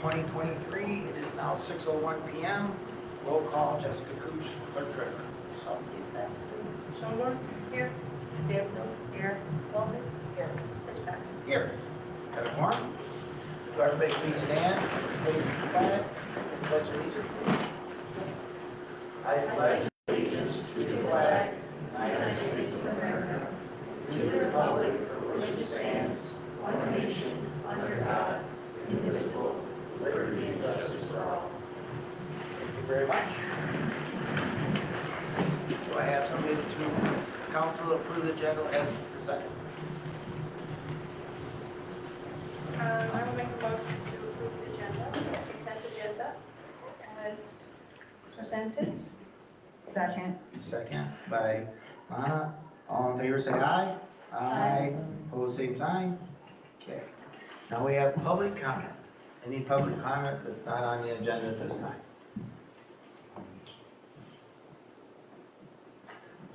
2023. It is now 6:01 p.m. Roll call, Jessica Cooch, clerk treasurer. Schoenberg? Here. Stanfield? Here. Walter? Here. Hitchcock? Here. Got a quorum? So everybody please stand, face the flag, and pledge allegiance, please. I pledge allegiance to the flag of the United States of America, to the republic for which it stands, one nation, under God, indivisible, with liberty and justice for all. Thank you very much. Do I have somebody to council approve the agenda as presented? I will make a motion to approve the agenda, consent agenda, as presented. Second. Second by Lana. All in favor say aye. Aye. Opposed, same sign. Okay. Now we have public comment. Any public comment that's not on the agenda at this time?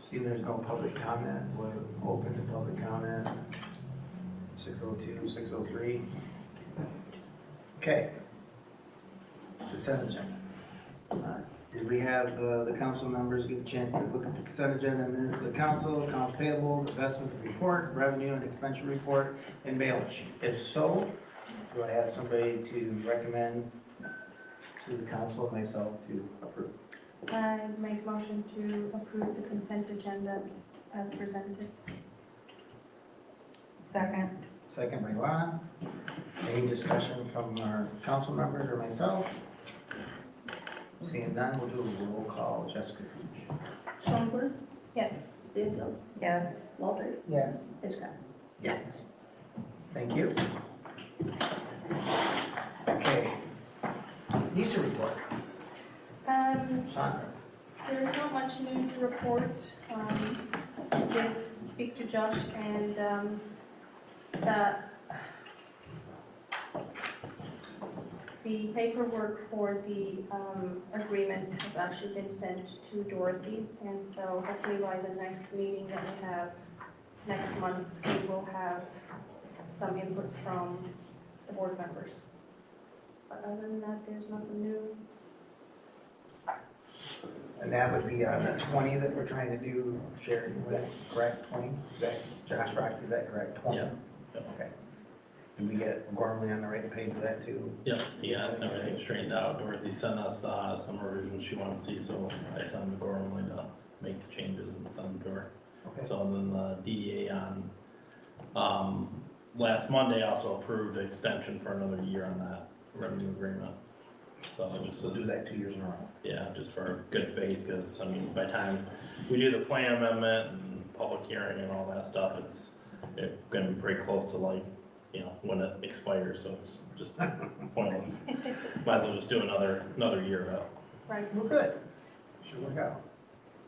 See, there's no public comment. We're open to public comment. 6:02, 6:03. Okay. Consent agenda. Did we have the council members get a chance to look at the consent agenda minutes of the council, accounts payables, investment report, revenue and expenditure report, and balance sheet? If so, do I have somebody to recommend to the council and myself to approve? I make a motion to approve the consent agenda as presented. Second. Second by Lana. Any discussion from our council members or myself? Seeing none, we'll do a roll call. Jessica Cooch. Schoenberg? Yes. Stanfield? Yes. Walter? Yes. Hitchcock? Yes. Thank you. Okay. NISA report. Sandra. There's not much new to report. I did speak to Josh, and the paperwork for the agreement has actually been sent to Dorothy, and so hopefully by the next meeting that we have next month, we will have some input from the board members. But other than that, there's nothing new. And that would be on the 20 that we're trying to do sharing with, correct? 20? Is that, Josh Rock, is that correct? 20? Yeah. Okay. Did we get Gormley on the right page for that too? Yep, yeah, everything straightened out. Dorothy sent us some revisions she wanted to see, so I sent them to Gormley to make the changes and send them to her. Okay. So then the DDA on last Monday also approved an extension for another year on that revenue agreement. So We'll do that 2 years in a row. Yeah, just for good faith, because I mean, by the time we do the plan amendment and public hearing and all that stuff, it's gonna be pretty close to like, you know, when it expires, so it's just pointless. Might as well just do another year of it. Right. Well, good. Should work out.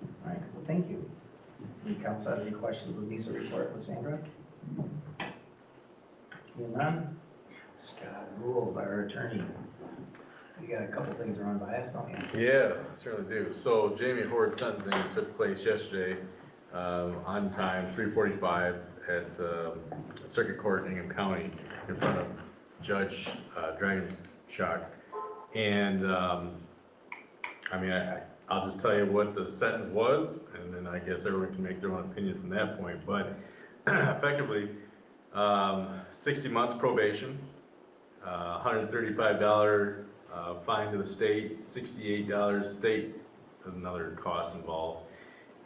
All right, well, thank you. Any council have any questions with NISA report with Sandra? Seeing none? Scott Rule, our attorney. You got a couple things to run by us, don't you? Yeah, certainly do. So Jamie Hord's sentencing took place yesterday on time, 3:45 at Circuit Court in Ingham County in front of Judge Dragonshock. And I mean, I'll just tell you what the sentence was, and then I guess everyone can make their own opinion from that point. But effectively, 60 months probation, $135 fine to the state, $68 state, another cost involved,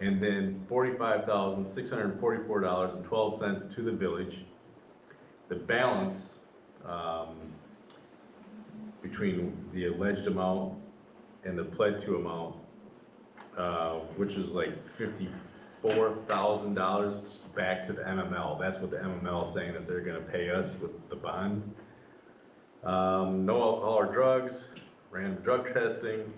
and then $45,644.12 to the village. The balance between the alleged amount and the pled to amount, which is like $54,000 back to the MML. That's what the MML is saying that they're going to pay us with the bond. No alcohol or drugs, random drug testing.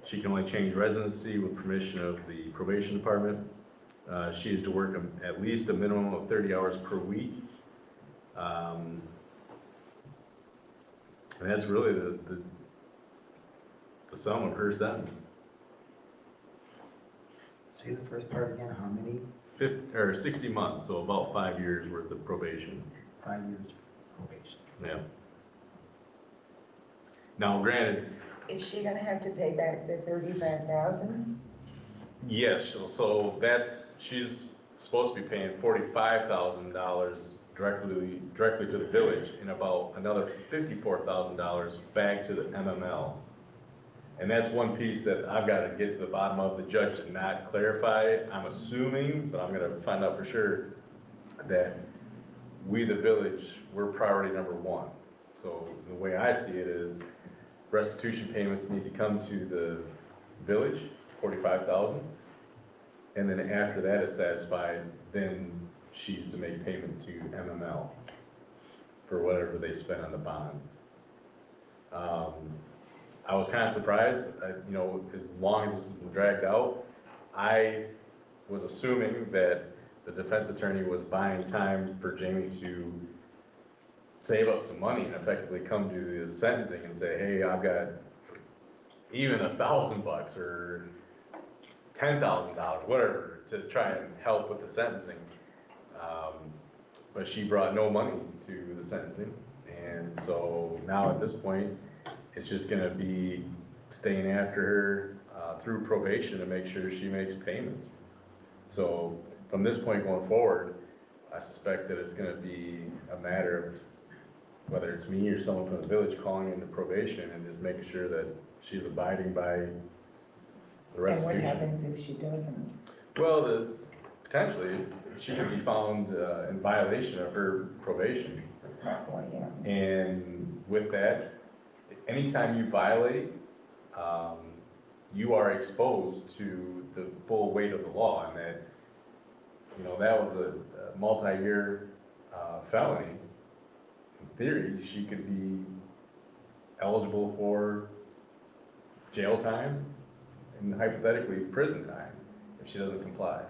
She can only change residency with permission of the probation department. She is to work at least a minimum of 30 hours per week. And that's really the sum of her sentence. Say the first part again, how many? 60 months, so about 5 years worth of probation. 5 years probation. Yeah. Now granted, Is she gonna have to pay back the 35,000? yes, so that's, she's supposed to be paying $45,000 directly to the village and about another $54,000 back to the MML. And that's one piece that I've got to get to the bottom of. The judge did not clarify. I'm assuming, but I'm gonna find out for sure, that we, the village, we're priority number one. So the way I see it is restitution payments need to come to the village, 45,000. And then after that is satisfied, then she's to make payment to MML for whatever they spent on the bond. I was kind of surprised, you know, as long as this has been dragged out, I was assuming that the defense attorney was buying time for Jamie to save up some money and effectively come to the sentencing and say, hey, I've got even $1,000 or $10,000, whatever, to try and help with the sentencing. But she brought no money to the sentencing. And so now at this point, it's just gonna be staying after her through probation to make sure she makes payments. So from this point going forward, I suspect that it's gonna be a matter of whether it's me or someone from the village calling into probation and just making sure that she's abiding by the And restitution. what happens if she doesn't? Well, potentially, she could be found in violation of her probation. Well, yeah. And with that, anytime you violate, you are exposed to the full weight of the law, and that, you know, that was a multi-year felony. In theory, she could be eligible for jail time and hypothetically prison time if she doesn't comply.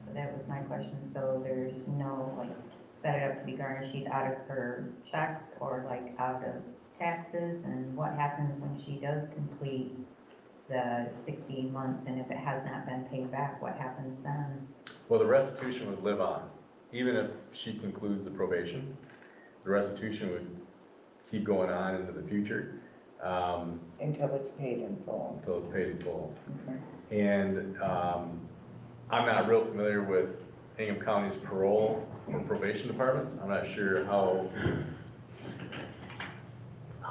So that was my question, so there's no, like, set it up to be garnished out of her checks or like out of taxes, and what happens when she does complete the 60 months, and if it has not been paid back, what happens then? Well, the restitution would live on, even if she concludes the probation, the restitution would keep going on into the future, Until it's paid in full. until it's paid in full. Okay. And, I'm not real familiar with Hingham County's parole or probation departments. I'm not sure how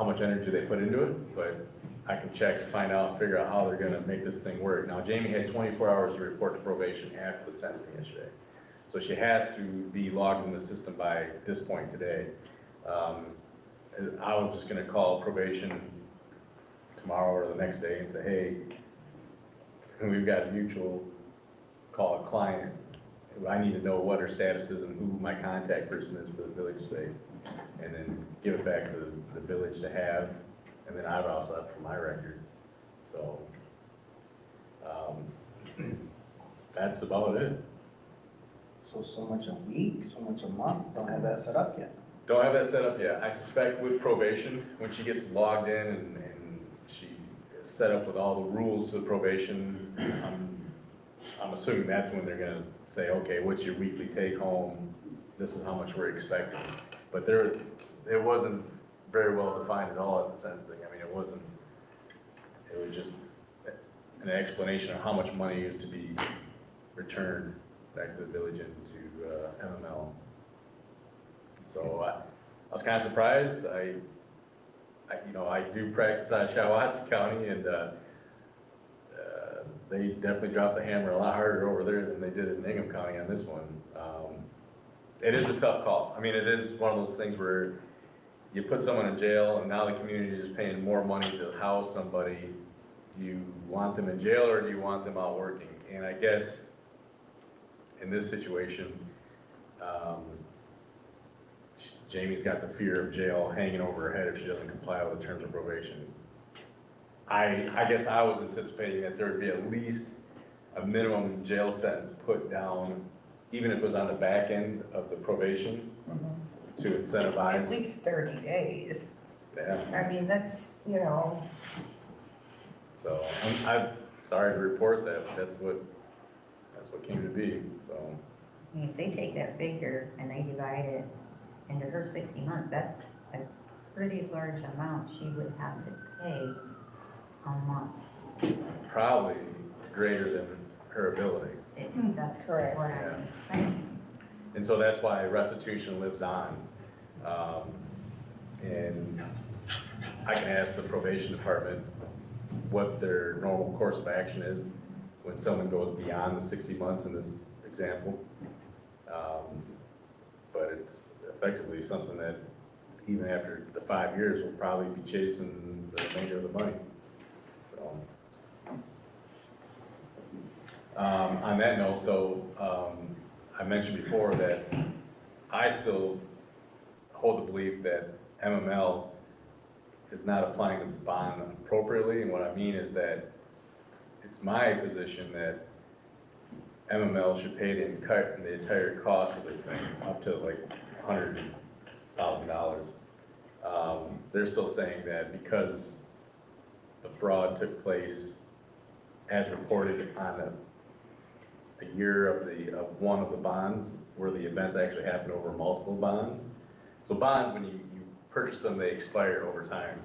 much energy they put into it, but I can check to find out, figure out how they're gonna make this thing work. Now, Jamie had 24 hours to report to probation after the sentencing yesterday. So she has to be logged in the system by this point today. I was just gonna call probation tomorrow or the next day and say, hey, we've got a mutual, call a client. I need to know what her status is and who my contact person is for the village sake. And then give it back to the village to have, and then I've also have for my records. So, that's about it. So much a week, so much a month, don't have that set up yet. Don't have that set up yet. I suspect with probation, when she gets logged in and she is set up with all the rules to the probation, I'm assuming that's when they're gonna say, okay, what's your weekly take home? This is how much we're expecting. But it wasn't very well defined at all at the sentencing. I mean, it was just an explanation of how much money is to be returned back to the village and to MML. So I was kind of surprised. You know, I do practice out of Shiawassee County, and they definitely dropped the hammer a lot harder over there than they did in Hingham County on this one. It is a tough call. I mean, it is one of those things where you put someone in jail, and now the community is paying more money to house somebody. Do you want them in jail, or do you want them out working? And I guess in this situation, Jamie's got the fear of jail hanging over her head if she doesn't comply with the terms of probation. I guess I was anticipating that there would be at least a minimum jail sentence put down, even if it was on the back end of the probation, to incentivize. At least 30 days. Yeah, I mean, that's, you know, so I'm sorry to report that, but that's what came to be, so. I mean, if they take that figure and they divide it into her 60 months, that's a pretty large amount she would have to pay a month. Probably greater than her ability. That's Correct. what I'm saying. And so that's why restitution lives on. And I can ask the probation department what their normal course of action is when someone goes beyond the 60 months in this example. But it's effectively something that even after the 5 years, we'll probably be chasing the remainder of the money. So. On that note, though, I mentioned before that I still hold the belief that MML is not applying the bond appropriately, and what I mean is that it's my position that MML should pay the entire cost of this thing, up to like $100,000. They're still saying that because the fraud took place as reported on a year of one of the bonds, where the events actually happened over multiple bonds. So bonds, when you purchase them, they expire over time,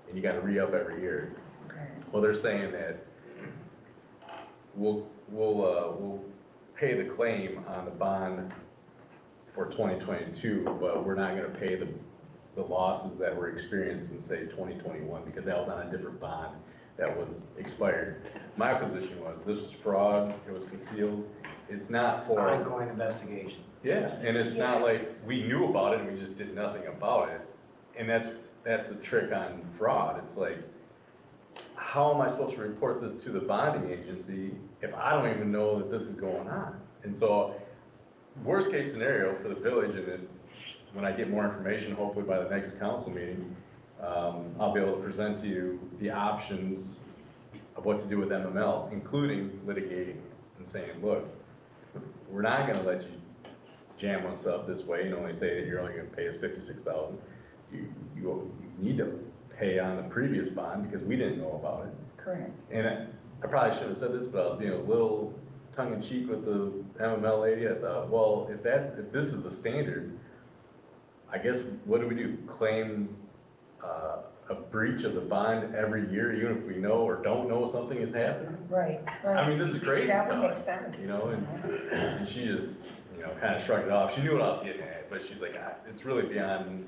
and you gotta re-up every year. Okay. Well, they're saying that we'll pay the claim on the bond for 2022, but we're not gonna pay the losses that were experienced in, say, 2021, because that was on a different bond that was expired. My position was, this was fraud, it was concealed, it's not for. Ongoing investigation. Yeah, and it's not like we knew about it and we just did nothing about it. And that's the trick on fraud. It's like, how am I supposed to report this to the bonding agency if I don't even know that this is going on? And so, worst case scenario for the village, and then when I get more information, hopefully by the next council meeting, I'll be able to present to you the options of what to do with MML, including litigating and saying, look, we're not gonna let you jam us up this way and only say that you're only gonna pay us $56,000. You need to pay on the previous bond because we didn't know about it. Correct. And I probably shouldn't have said this, but I was being a little tongue-in-cheek with the MML lady. I thought, well, if this is the standard, I guess, what do? Claim a breach of the bond every year, even if we know or don't know something is happening? Right, I right. mean, this is crazy That would talk, make sense. you know, and she just, kind of shrugged it off. She knew what I was getting at, but she's like, it's really beyond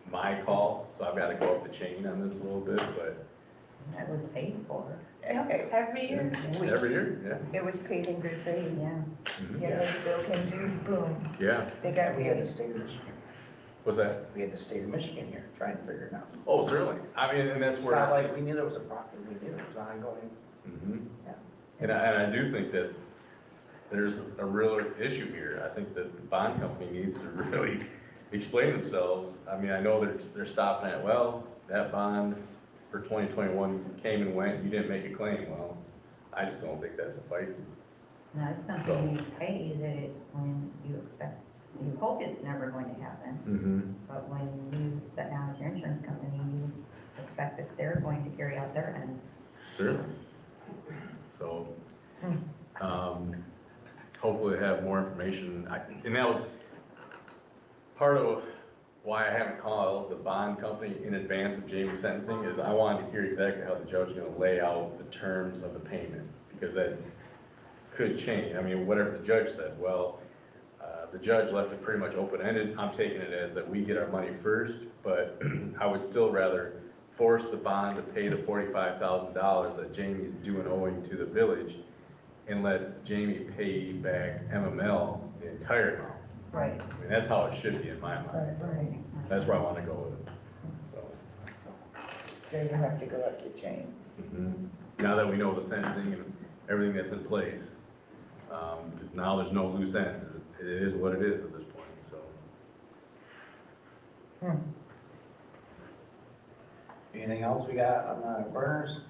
my call, so I've got to go up the chain on this a little bit, but. That was paid for. It Every year. Every year, yeah. was paid in good faith. Yeah. Mhm. You know, the bill came due, boom, Yeah, they got We had the paid. state of Michigan, what's that? we had the state of Michigan here trying to figure it out. Oh, certainly. I mean, and that's It's where. not like we knew there was a problem, we knew it was ongoing. Mhm. Yeah. And I do think that there's a real issue here. I think that the bond company needs to really explain themselves. I mean, I know they're stopping at, well, that bond for 2021 came and went, you didn't make a claim. Well, I just don't think that suffices. No, it's something you pay when you expect, you hope it's never going to happen. Mm-hmm. But when you sit down with your insurance company, you expect that they're going to carry out their end. Certainly. So, hopefully have more information. And that was part of why I haven't called the bond company in advance of Jamie's sentencing, is I wanted to hear exactly how the judge is gonna lay out the terms of the payment, because that could change. I mean, whatever the judge said, well, the judge left it pretty much open-ended. I'm taking it as that we get our money first, but I would still rather force the bond to pay the $45,000 that Jamie's owing to the village, and let Jamie pay back MML the entire amount. Right, I mean, that's how it should be in my mind. right, right. That's where I want to go with it. So you have to go up the chain. Now that we know the sentencing and everything that's in place, because now there's no loose ends. It is what it is at this point, so. Anything else we got on the burners?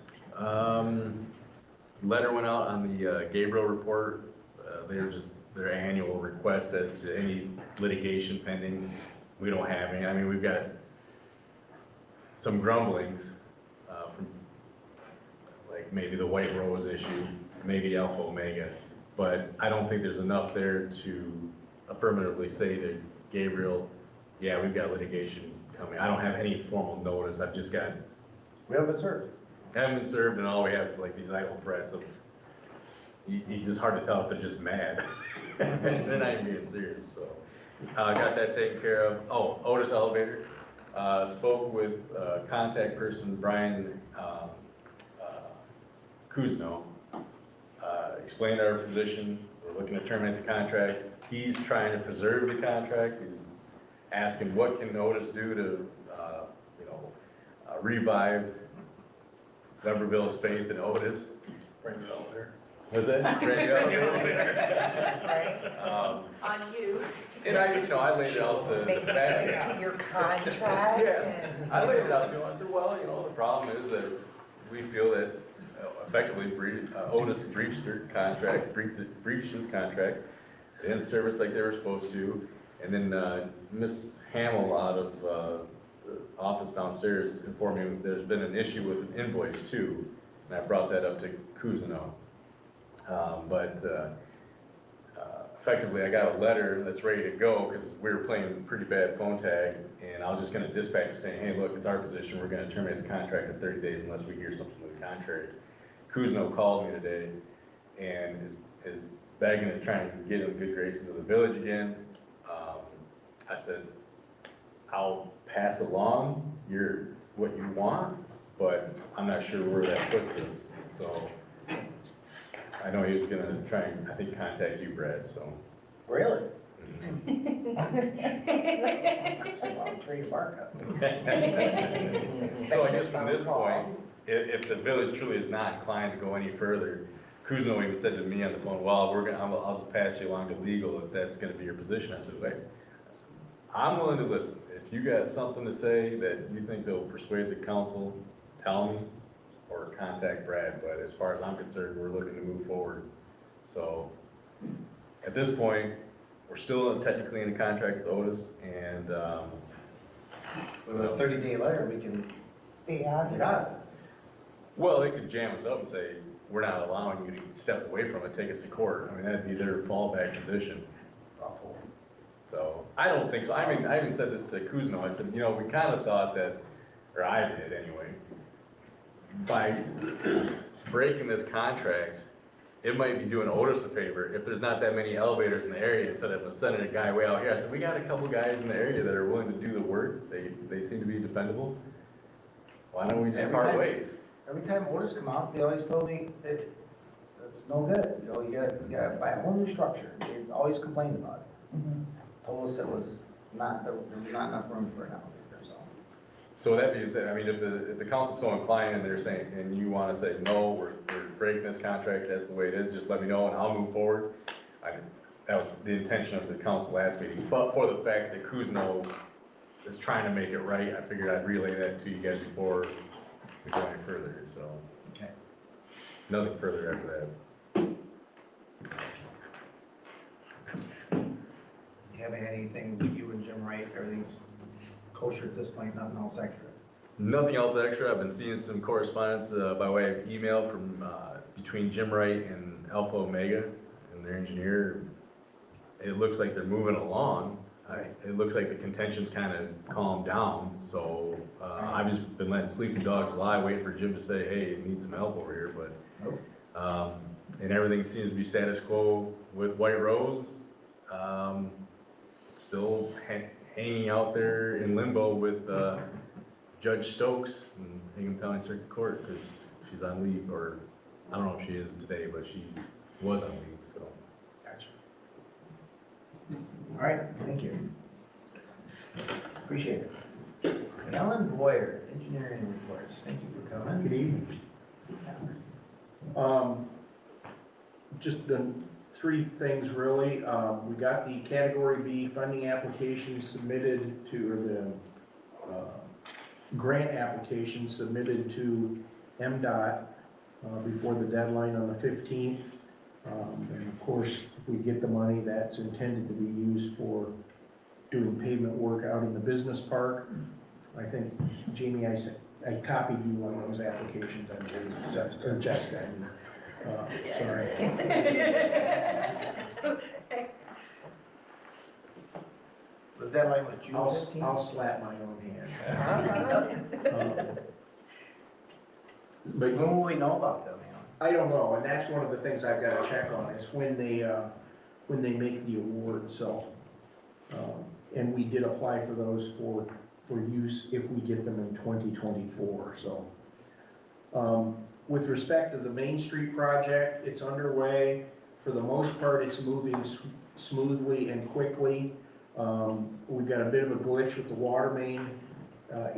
Letter went out on the Gabriel report. Their annual request as to any litigation pending. We don't have any. I mean, we've got some grumblings from like maybe the White Rose issue, maybe Alpha Omega, but I don't think there's enough there to affirmatively say to Gabriel, yeah, we've got litigation coming. I don't have any formal notice, I've just got, We haven't served. haven't been served, and all we have is like these idle threats of, it's just hard to tell if they're just mad. They're not even being serious, so. Got that taken care of. Oh, Otis Elevator, spoke with, contact person Brian, Kuzno. Explained our position, we're looking to terminate the contract. He's trying to preserve the contract, he's asking what can Otis do to, you know, revive Webberville's faith in Otis. Bring it over there. Was that? Bring it Right? On you. And I, you know, I laid out the. Maybe stick to your contract Yeah, and. I laid it out to him, I said, well, you know, the problem is that we feel that effectively Otis breached their contract, breached his contract. They didn't service like they were supposed to. And then Miss Hamill out of the office downstairs informed me there's been an issue with an invoice too. And I brought that up to Kuzno. Effectively, I got a letter that's ready to go because we were playing pretty bad phone tag, and I was just gonna dispatch saying, hey, look, it's our position, we're gonna terminate the contract in 30 days unless we hear something to the contrary. Kuzno called me today and is begging and trying to get in good graces of the village again. I said, I'll pass along what you want, but I'm not sure where that puts us, so. I know he was gonna try and, I think, contact you, Brad, so. Really? So I'll trade markup. So I guess from this point, if the village truly is not inclined to go any further, Kuzno even said to me on the phone, well, I'll just pass you along to legal if that's gonna be your position. I said, wait, I'm willing to listen. If you got something to say that you think they'll persuade the council, tell me, or contact Brad, but as far as I'm concerned, we're looking to move forward. So, at this point, we're still technically in a contract with Otis, and, With a 30-day letter, we can Be out get out of it. well, they could jam us up and say, we're not allowing you to step away from it, take us to court. I mean, that'd be their fallback position. Awful. So, I don't think so. I mean, I even said this to Kuzno, I said, you know, we kind of thought that, or I did anyway, by breaking this contract, it might be doing Otis a favor if there's not that many elevators in the area, instead of sending a guy way out here. I said, we got a couple guys in the area that are willing to do the work, they seem to be dependable. Why don't we just part ways? Every time orders come out, they always told me that it's no good, you know, you gotta buy a whole new structure. They always complained about it. Told us it was not, there was not enough room for an elevator, so. So with that being said, I mean, if the council's so inclined and they're saying, and you wanna say, no, we're breaking this contract, that's the way it is, just let me know and I'll move forward. That was the intention of the council last meeting, but for the fact that Kuzno is trying to make it right, I figured I'd relay that to you guys before we go any further, so. Okay. Nothing further after that. You haven't had anything with you and Jim Wright, everything's kosher at this point, nothing else extra? Nothing else extra. I've been seeing some correspondence by way of email from between Jim Wright and Alpha Omega and their engineer. It looks like they're moving along. It looks like the contention's kind of calmed down. So I've just been letting sleeping dogs lie, waiting for Jim to say, "Hey, need some help over here." But and everything seems to be status quo with White Rose. Still hanging out there in limbo with Judge Stokes in Hingham County Circuit Court because she's on leave, or I don't know if she is today, but she was on leave, so. Gotcha. All right, thank you. Appreciate it. Alan Boyer, engineering reports, thank you for coming. Good evening. Just three things really. We got the Category B funding application submitted to, or the grant application submitted to MDOT before the deadline on the 15th. And of course, if we get the money, that's intended to be used for doing pavement work out in the business park. I think, Jamie, I copied you one of those applications, I believe. Jessica, I mean. Sorry. Was that like with June I'll 15th? slap my own hand. But When will we know about them, man? I don't know, and that's one of the things I've gotta check on, is when they make the award, so. And we did apply for those for use if we get them in 2024, so. With respect to the Main Street project, it's underway. For the most part, it's moving smoothly and quickly. We've got a bit of a glitch with the water main.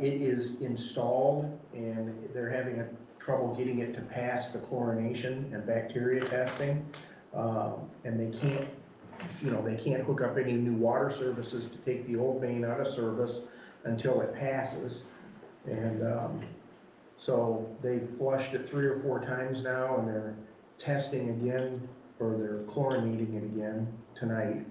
It is installed, and they're having trouble getting it to pass the chlorination and bacteria testing. And they can't hook up any new water services to take the old main out of service until it passes. And so they've flushed it 3 or 4 times now, and they're testing again, or they're chlorinating it again tonight.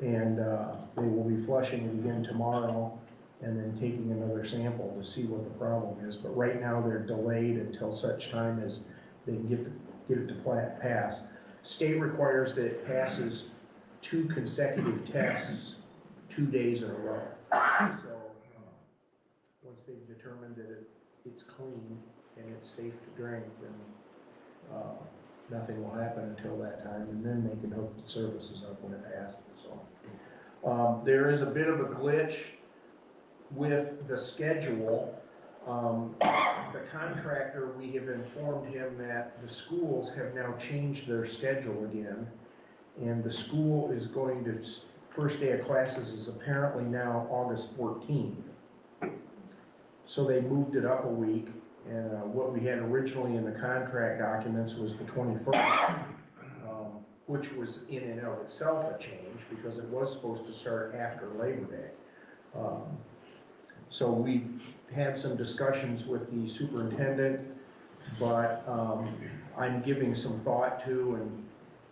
And they will be flushing it again tomorrow, and then taking another sample to see what the problem is. But right now, they're delayed until such time as they can get it to pass. State requires that it passes 2 consecutive tests 2 days in a row. So once they've determined that it's clean and it's safe to drink, then nothing will happen until that time, and then they can hook the services up when it passes. So there is a bit of a glitch with the schedule. The contractor, we have informed him that the schools have now changed their schedule again, and the school is going to, first day of classes is apparently now August 14th. So they moved it up a week, and what we had originally in the contract documents was the 21st, which was in and of itself a change, because it was supposed to start after Labor Day. So we've had some discussions with the superintendent, but I'm giving some thought to, and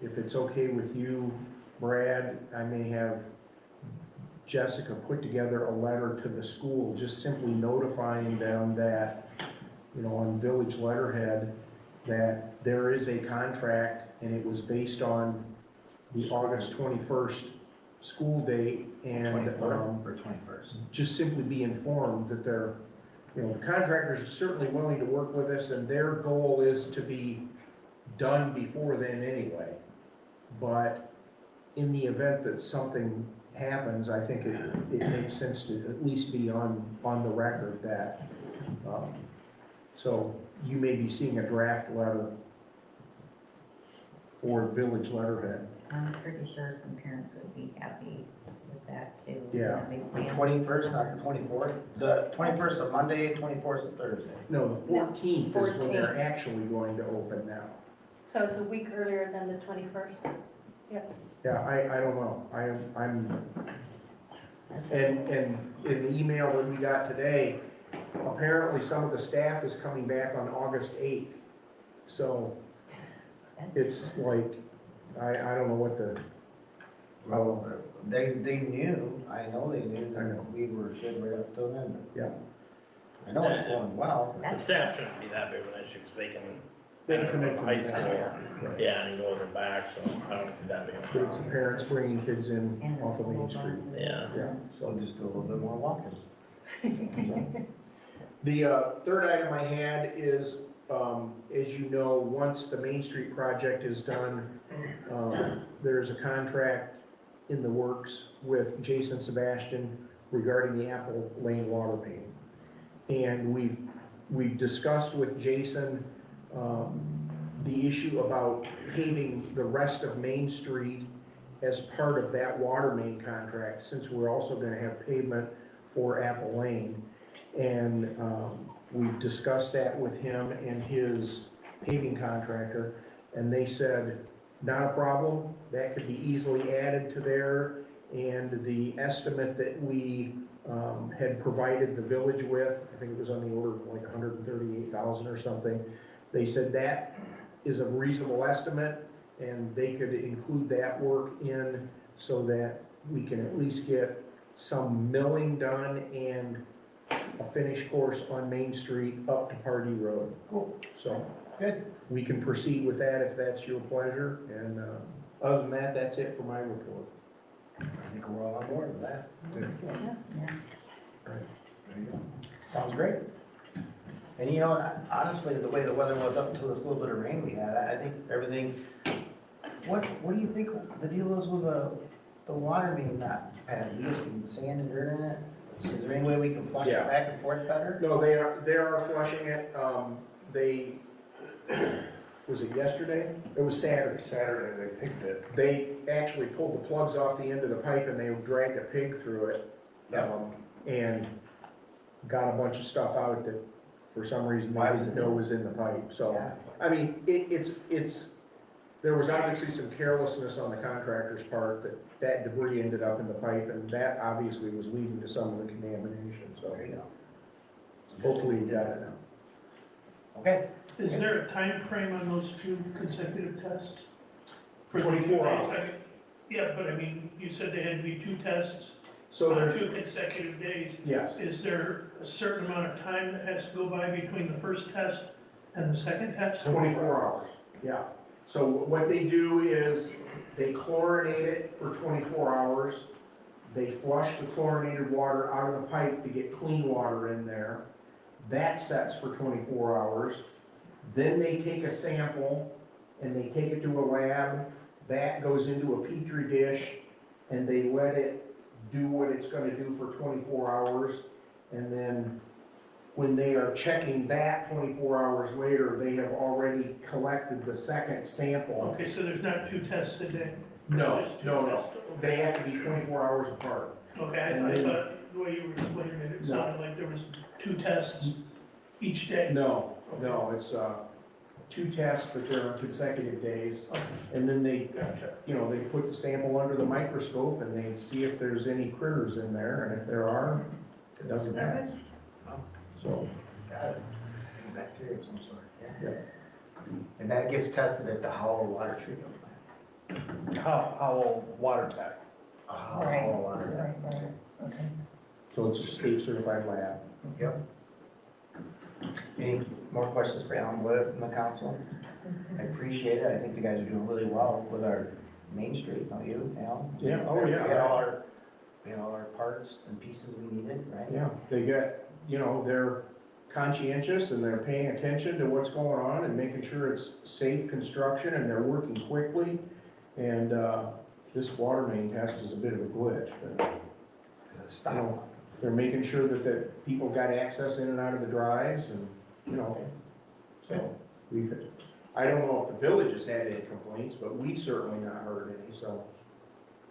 if it's okay with you, Brad, I may have Jessica put together a letter to the school, just simply notifying them that, on village letterhead, that there is a contract, and it was based on the August 21st school date, and 24th or 21st? just simply be informed that they're, the contractors are certainly willing to work with us, and their goal is to be done before then anyway. But in the event that something happens, I think it makes sense to at least be on the record that, so you may be seeing a draft letter or village letterhead. I'm pretty sure some parents would be happy with that too. Yeah. They The plan- 21st, not the 24th? The 21st is Monday, 24th is Thursday. No, the 14th is when they're 14th. actually going to open now. So it's a week earlier than the 21st. Yeah, I don't know, I'm, and in the email that we got today, apparently some of the staff is coming back on August 8th. So it's like, I don't know what the, Well, they knew, I know they knew I know. that we were good right up till then. Yeah. I know it's going well. The staff shouldn't be that big of an issue, because they can. They come in from from high the school, back. Right. yeah, and go over back, so I don't see that being a But it's the problem. parents bringing kids in In the off of school Main Street. buses. Yeah. Yeah, So so. just do a little bit more walking. The third item I had is, as you know, once the Main Street project is done, there's a contract in the works with Jason Sebastian regarding the Apple Lane water main. And we've discussed with Jason the issue about paving the rest of Main Street as part of that water main contract, since we're also gonna have pavement for Apple Lane. And we've discussed that with him and his paving contractor, and they said, not a problem, that could be easily added to there. And the estimate that we had provided the village with, I think it was on the order of like 138,000 or something, they said that is a reasonable estimate, and they could include that work in so that we can at least get some milling done and a finish course on Main Street up to Pardee Road. Cool. So Good. we can proceed with that if that's your pleasure, and other than that, that's it for my report. I think we're all on board with that. Yeah. There you go. Sounds great. And you know, honestly, the way the weather was up until this little bit of rain we had, I think everything, what do you think the deal is with the water being not padded? You get some sand and dirt in it? Is there any way we can flush it Yeah. back and forth better? No, they are flushing it, they, was it yesterday? It was Saturday. Saturday they picked it. They actually pulled the plugs off the end of the pipe and they dragged a pig through it. Yep. And got a bunch of stuff out that for some reason they Why was didn't it- know was in the pipe, so. Yeah. I mean, it's, there was obviously some carelessness on the contractor's part that debris ended up in the pipe and that obviously was leading to some of the contamination, so. There you go. Hopefully we got it now. Okay, Is there a time frame on those 2 consecutive tests? For the 24 2 days? hours. I mean, yeah, but I mean, you said they had to be 2 tests So on there, 2 consecutive days. yes, Is there a certain amount of time that has to go by between the first test and the second test? 24 hours, yeah. So what they do is they chlorinate it for 24 hours. They flush the chlorinated water out of the pipe to get clean water in there. That sets for 24 hours. Then they take a sample and they take it to a lab. That goes into a petri dish and they let it do what it's gonna do for 24 hours. And then when they are checking that 24 hours later, they have already collected the second sample. Okay, so there's not 2 tests a day? No, Just 2 no, no. tests? They have to be 24 hours apart. Okay, And I then- thought the way you were explaining it, it No. sounded like there was 2 tests each day. No, it's 2 tests, but they're on consecutive days. And then they, they put the sample under the microscope and they see if there's any critters in there, and if there are, it doesn't matter. So, got it. Bacteria of some sort, yeah. Yeah. And that gets tested at the Howell Water Treatment Plant. How water tech? Right, Howell Water. right, right, okay. so it's a state certified lab. Yep. Any more questions for Alan Wood from the council? I appreciate it. I think the guys are doing really well with our Main Street, don't you, Alan? Yeah, oh, yeah. We had all our parts and pieces we needed, right? Yeah, they get, they're conscientious and they're paying attention to what's going on and making sure it's safe construction and they're working quickly. And, this water main test is a bit of a glitch, but, Stop. they're making sure that people got access in and out of the drives and, so I don't know if the village has had any complaints, but we've certainly not heard any, so.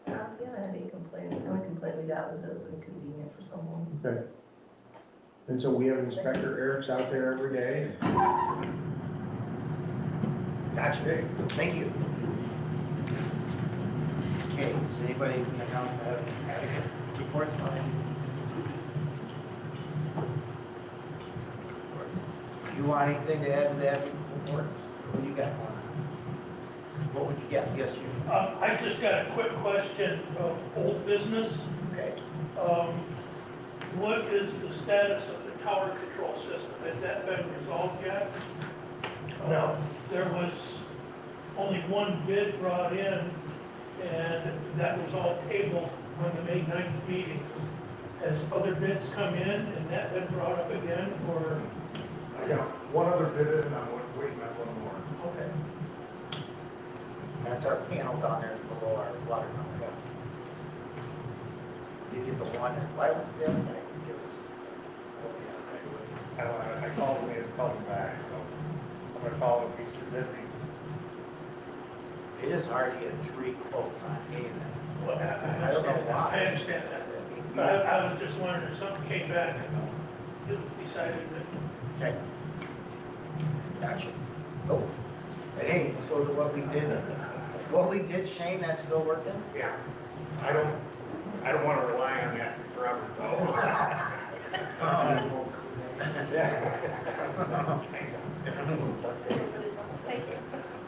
Yeah, I had any complaints. The only complaint we got was that it was inconvenient for someone. Okay. And so we have Inspector Eric's out there every day. Gotcha. Thank you. Okay, does anybody from the council have adequate reports on it? You want anything to add to that reports? What do you got going on? What would you get? Yes, you. I just got a quick question of old business. Okay. What is the status of the tower control system? Has that been resolved yet? No. There was only one bid brought in, and that was all tabled on the May 9th meeting. Has other bids come in and that been brought up again, or? I got one other bid and I'm waiting on one more. Okay. That's our panel down there below our water company. You get the one, why was the other guy give us? I called him, he hasn't called me back, so I'm gonna call him if he's too busy. It is hard to get 3 quotes on anything. Well, I don't know why. I understand that. But I was just wondering if something came back and decided that. Okay. Gotcha. Nope. Hey, so what we did, Shane, that's still working? Yeah, I don't wanna rely on that forever though.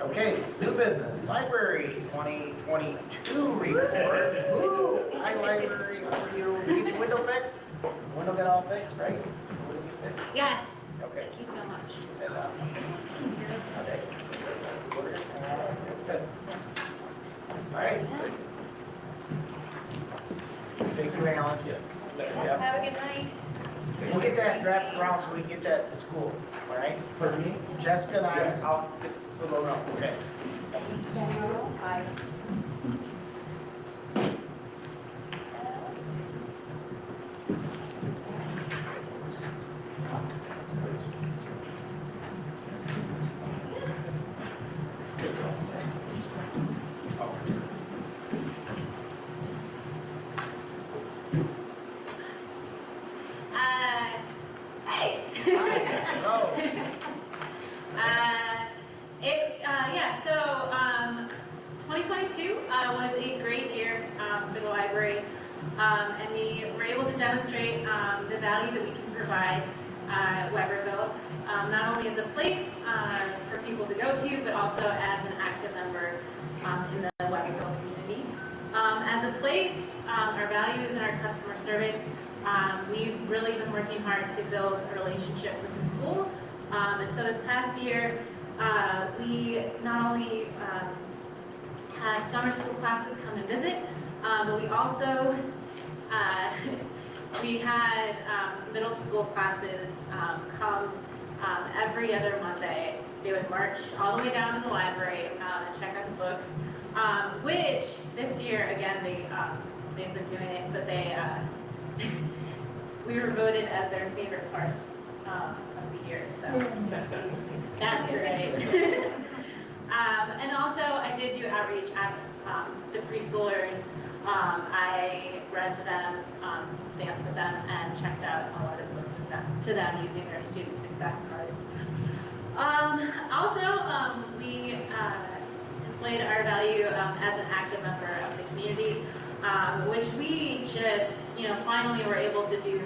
Okay, new business, library 2022 report. Woo, hi library, how are you? Did you get your window fixed? Window got all fixed, right? What did you fix? Yes, Okay. thank you so much. Okay. Good. All right. you, Alan. Yep. Have a good night. We'll get that drafted around so we can get that to school, all right? For me? Jessica and I'll get, so they'll know, okay? Bye. Hey. Hello. Yeah, so, 2022, was a great year, for the library. And we were able to demonstrate, the value that we can provide, Webberville, not only as a place, for people to go to, but also as an active member, in the Webberville community. As a place, our values and our customer service, we've really been working hard to build a relationship with the school. And so this past year, we not only had summer school classes come and visit, but we also we had middle school classes come every other Monday. They would march all the way down to the library and check out the books, which this year, again, they've been doing it, but they we were voted as their favorite part of the year, so that's right. And also, I did do outreach at the preschoolers. I read to them, danced with them, and checked out a lot of books with them, to them using their student success cards. Also, we displayed our value as an active member of the community, which we just, finally were able to do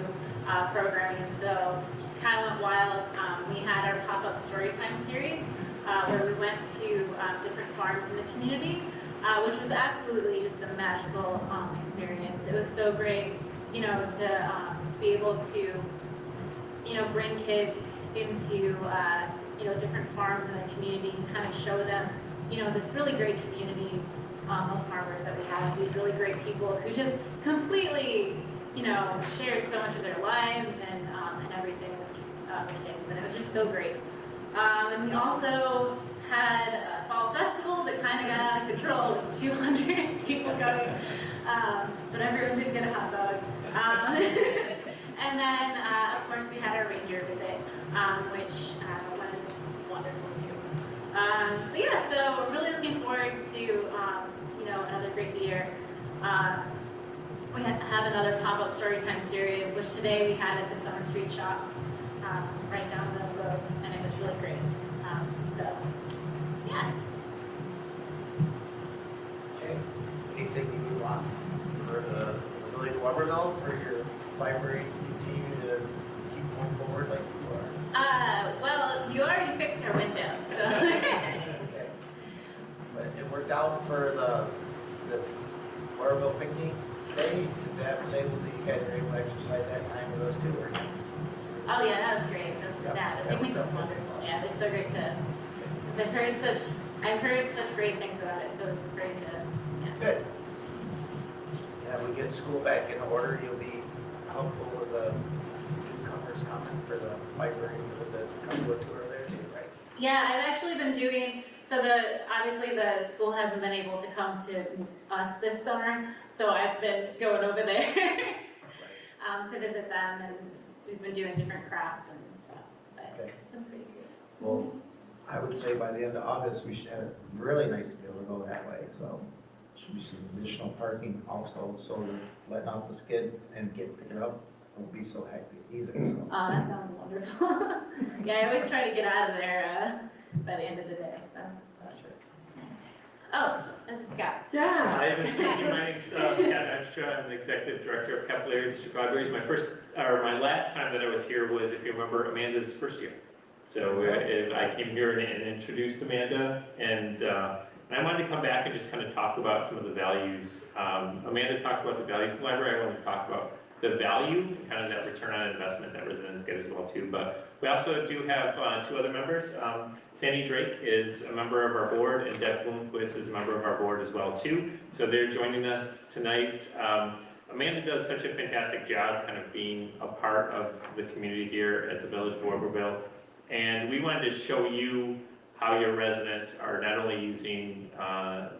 programming. So just kind of went wild. We had our pop-up storytime series where we went to different farms in the community, which was absolutely just a magical experience. It was so great, to be able to, bring kids into, different farms in the community and kind of show them, this really great community of farmers that we have, these really great people who just completely, shared so much of their lives and everything with the kids, and it was just so great. And we also had a fall festival that kind of got out of control with 200 people going, but everyone did get a hot dog. And then, of course, we had our reindeer visit, which was wonderful too. But yeah, so we're really looking forward to, another great year. We have another pop-up storytime series, which today we had at the Summer Street Shop, right down the road, and it was really great. So, yeah. Okay, anything you want for the village of Webberville, for your library to continue to keep going forward like you are? Well, you already fixed our window, so. Okay. But it worked out for the Webberville picnic today, that was able to, you guys were able to exercise that time with us too, or? Oh yeah, that was great. Yeah, The picnic was wonderful. Yeah, it was so great to, because I've heard such great things about it, so it's great to, yeah. Good. Yeah, we get school back in order, you'll be helpful with the newcomers coming for the library, with the come to a tour there too, right? Yeah, I've actually been doing, so obviously the school hasn't been able to come to us this summer, so I've been going over there to visit them, and we've been doing different crafts and stuff, but Okay. it's been pretty good. Well, I would say by the end of August, we should have it really nice to be able to go that way, so should be some additional parking also, so that letting off the skids and getting picked up won't be so hectic either, so. Oh, that sounds wonderful. Yeah, I always try to get out of there by the end of the day, so. Gotcha. Oh, this is Scott. Yeah. I haven't seen you. My name's Scott Abstra. I'm the Executive Director of Capillary District Libraries. My last time that I was here was, if you remember, Amanda's first year. So I came here and introduced Amanda, and I wanted to come back and just kind of talk about some of the values. Amanda talked about the values of the library. I wanted to talk about the value, and kind of that return on investment that residents get as well too. But we also do have two other members. Sandy Drake is a member of our board, and Deb Bloomquist is a member of our board as well too. So they're joining us tonight. Amanda does such a fantastic job kind of being a part of the community here at the Village of Webberville. And we wanted to show you how your residents are not only using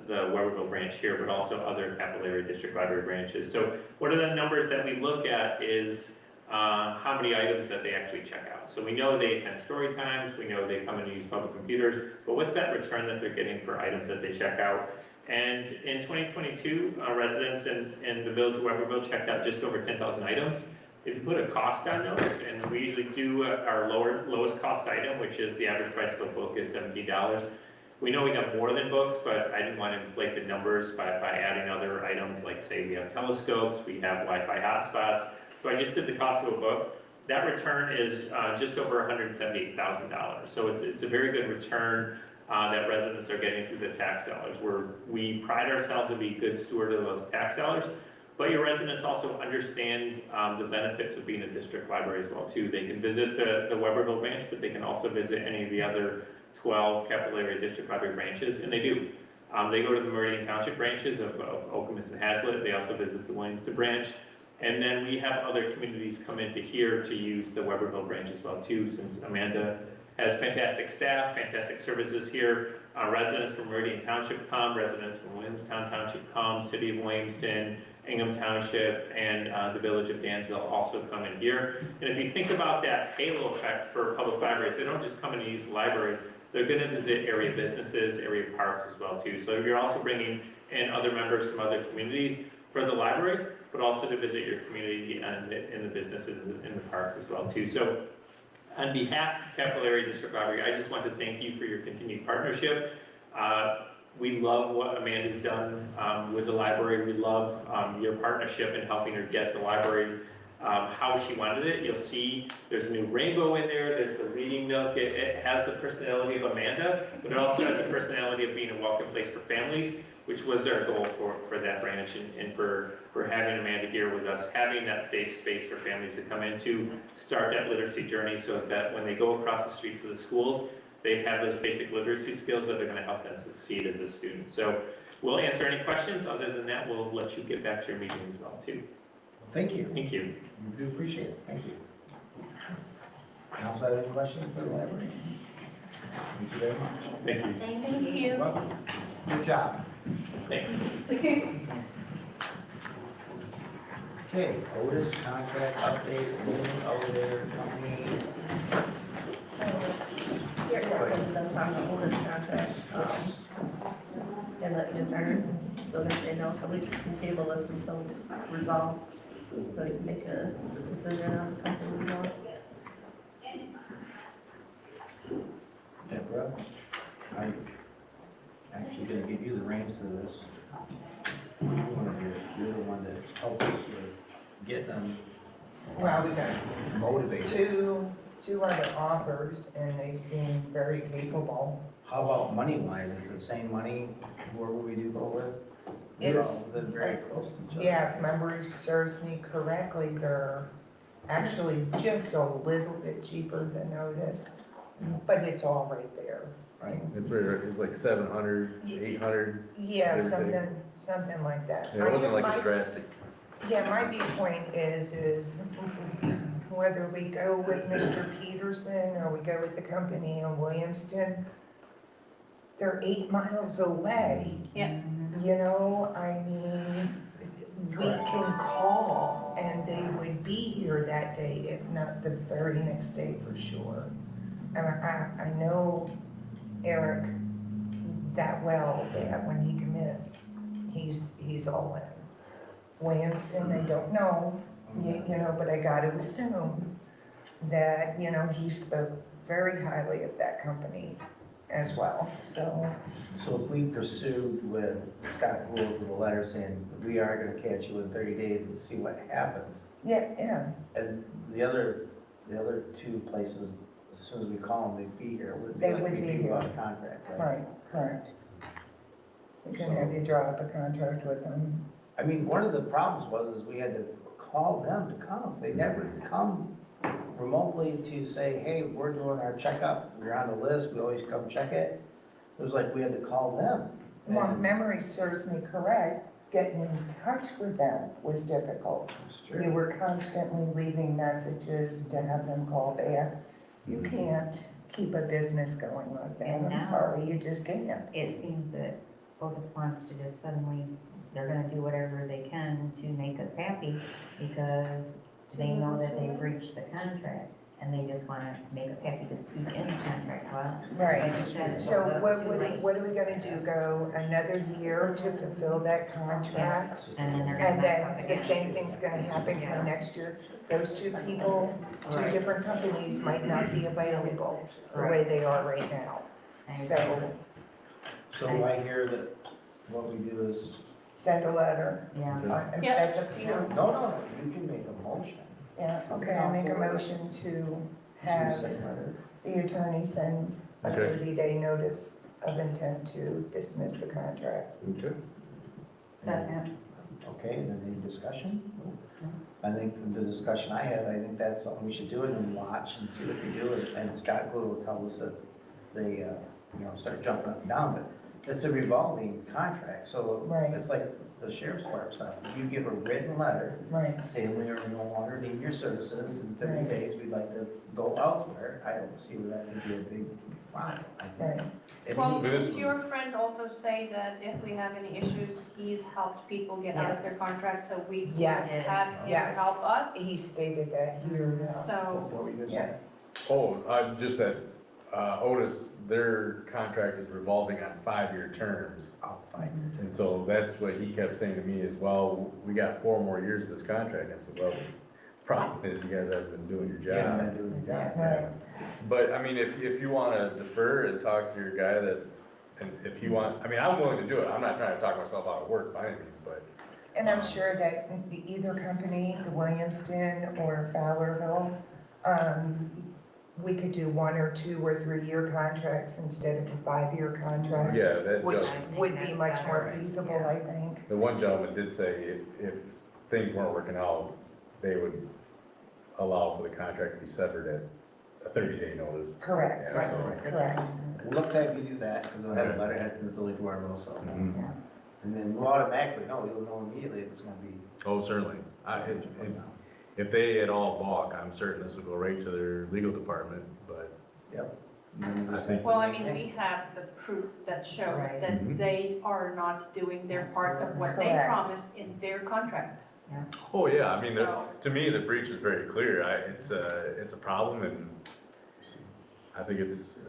the Webberville branch here, but also other Capillary District Library branches. So one of the numbers that we look at is how many items that they actually check out. So we know they attend story times, we know they come and use public computers, but what's that return that they're getting for items that they check out? And in 2022, residents in the Village of Webberville checked out just over 10,000 items. If you put a cost on those, and we usually do our lowest cost item, which is the average price of a book is $17. We know we have more than books, but I didn't want to inflate the numbers by adding other items, like say we have telescopes, we have Wi-Fi hotspots. So I just did the cost of a book. That return is just over $178,000. So it's a very good return that residents are getting through the tax dollars. We pride ourselves to be good steward of those tax dollars. But your residents also understand the benefits of being a district library as well too. They can visit the Webberville branch, but they can also visit any of the other 12 Capillary District Library branches, and they do. They go to the Meridian Township branches of Okemos and Hazlet. They also visit the Williamston branch. And then we have other communities come into here to use the Webberville branch as well too, since Amanda has fantastic staff, fantastic services here. Residents from Meridian Township come, residents from Williamstown Township come, City of Williamston, Ingham Township, and the Village of Danville also come in here. And if you think about that halo effect for public libraries, they don't just come in and use the library, they're gonna visit area businesses, area parks as well too. So you're also bringing in other members from other communities for the library, but also to visit your community and in the businesses in the parks as well too. So on behalf of Capillary District Library, I just want to thank you for your continued partnership. We love what Amanda's done with the library. We love your partnership in helping her get the library how she wanted it. You'll see there's a new rainbow in there, there's the reading nook. It has the personality of Amanda, but it also has the personality of being a welcome place for families, which was our goal for that branch and for having Amanda here with us, having that safe space for families to come into, start that literacy journey so that when they go across the street to the schools, they have those basic literacy skills that are going to help them succeed as a student. So we'll answer any questions. Other than that, we'll let you get back to your meeting as well too. Thank you. Thank you. We do appreciate it. Thank you. Council have any questions for the library? Thank you very much. Thank you. Thank you. You're welcome. Good job. Thanks. Okay, Otis contract update, moving over there, company. You're working with us on the oldest contract, and let you turn, so that they know, so we can table this until we resolve, so we can make a decision on the company we want. Deborah, I'm actually gonna give you the reins to this. You're the one that helped us with getting them Well, we got motivated. two other offers, and they seem very capable. How about money wise, is it the same money, whoever we do go with? It's- They're very close to each other. Yeah, if memory serves me correctly, they're actually just a little bit cheaper than Otis, but it's all right there. Right. It's like 700, 800. Yeah, Everything. something like that. Yeah, it wasn't I like guess a drastic. Yeah, my viewpoint is whether we go with Mr. Peterson or we go with the company in Williamston, they're 8 miles away. Yeah. You know, I mean, we can call and they would be here that day, if not the very next day for sure. And I know Eric that well, that when he commits, he's all in. Williamston, I don't know, you know, but I gotta assume that, you know, he spoke very highly of that company as well, so. So if we pursued with Scott Gould with a letter saying, we are gonna catch you in 30 days and see what happens. Yeah, And the other two places, as soon as we call them, they'd be here. Wouldn't They like would we be do here. about a contract, right? right, correct. We can have you draw up a contract with them. I mean, one of the problems was we had to call them to come. They never come remotely to say, hey, we're doing our checkup, we're on the list, we always come check it. It was like we had to call them. Well, if And- memory serves me correct, getting in touch with them was difficult. We were constantly leaving messages to have them call back. You can't keep a business going like that, And I'm now- sorry, you just can't. It seems that Otis wants to just suddenly, they're gonna do whatever they can to make us happy because they know that they breached the contract and they just wanna make us happy to keep in the contract. Well, Right. like you said, it's a So little too late. what are we gonna do, go another year to fulfill that contract? And then they're gonna And mess up then again. the same thing's gonna happen Yeah. come next year. Those two people, two Right. different companies might not be available the way Right. they are right now. I So agree. So I hear that what we do is, send a letter. Yeah. And Yeah. that's up to you. no, you can make a motion. Yeah, okay, I make a motion to have the attorney send a Okay. 30-day notice of intent to dismiss the contract. Okay. Second. Okay, and then any discussion? I think the discussion I had, I think that's something we should do and then watch and see what they do. And Scott Glue will tell us that they, start jumping up and down, but it's a revolving contract. So Right. it's like the sheriff's department stuff. If you give a written letter Right. saying we are no longer need your services in 30 Right. days, we'd like to go elsewhere, I don't see where that would be a big problem. I think. Right. If Well, we- didn't your friend also say that if we have any issues, he's helped people get out of their contracts, so we can Yes. have him Yes. help us? He stated that here, yeah. So, What were you gonna Yeah. say? Oh, just that, Otis, their contract is revolving on 5-year terms. I'll find And so that's what he kept saying to me is, well, we got 4 more years of this contract. I said, well, the problem is you guys haven't been doing your it. You haven't job. been doing your job. Right. But, I mean, if you wanna defer and talk to your guy that, and if you want, I mean, I'm willing to do it. I'm not trying to talk myself out of work by any means, but. And I'm sure that either company, the Williamston or Fowlerville, we could do 1 or 2 or 3-year contracts instead of a 5-year contract. Yeah, that Which gentleman, would be much more feasible, I think. the one gentleman did say if things weren't working out, they would allow for the contract to be severed at a 30-day notice. Correct, Yeah, so- correct. Well, let's have you do that, because they'll have a letterhead from the village board also. Mhm. And then we'll automatically know, you'll know immediately if it's gonna be. Oh, certainly. If they at all balk, I'm certain this will go right to their legal department, but. Yep. And then I think- well, I mean, we have the proof that shows Right. that Mhm. they are not doing their part of what they Correct. promised in their contract. Oh, yeah, I mean, So- to me, the breach is very clear. It's a problem and I think it's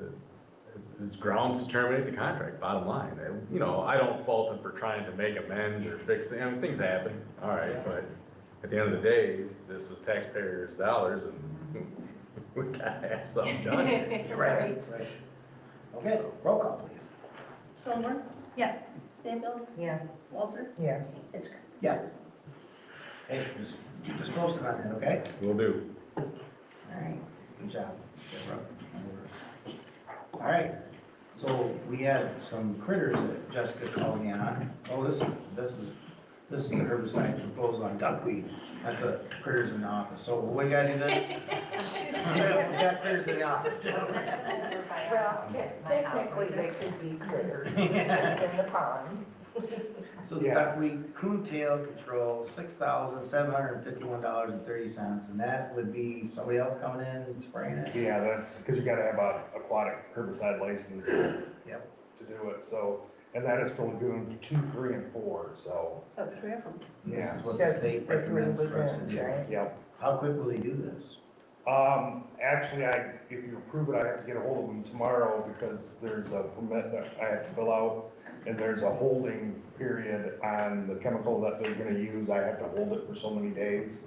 grounds to terminate the contract, bottom line. And, I don't fault them for trying to make amends or fix, things happen, all right, but at the end of the day, this is taxpayers' dollars and we gotta have something done. Right. Okay, roll call, please. Schoenberg, Yes. Stanfield, Yes. Walter, Yes. Hitchcock. Yes. Hey, just post it on that, okay? Will do. All right, good job. All right, so we had some critters that Jessica called me on. Oh, this is the herbicide proposal on duckweed, not the critters in the office. So we gotta do this? We got critters in the office. Well, technically, they could be critters, just in the pond. So the duckweed coontail control, $6,751.30, and that would be somebody else coming in and spraying it? Yeah, that's, because you gotta have a aquatic herbicide license Yep. to do it, so, and that is for Lagoon 2, 3, and 4, so, So 3 of them. This yeah. is what So the state the 3 recommends for us to lagoons, do. right? Yep. How quick will they do this? Actually, if you approve it, I have to get a hold of them tomorrow because there's a permit that I have to fill out and there's a holding period on the chemical that they're gonna use. I have to hold it for so many days,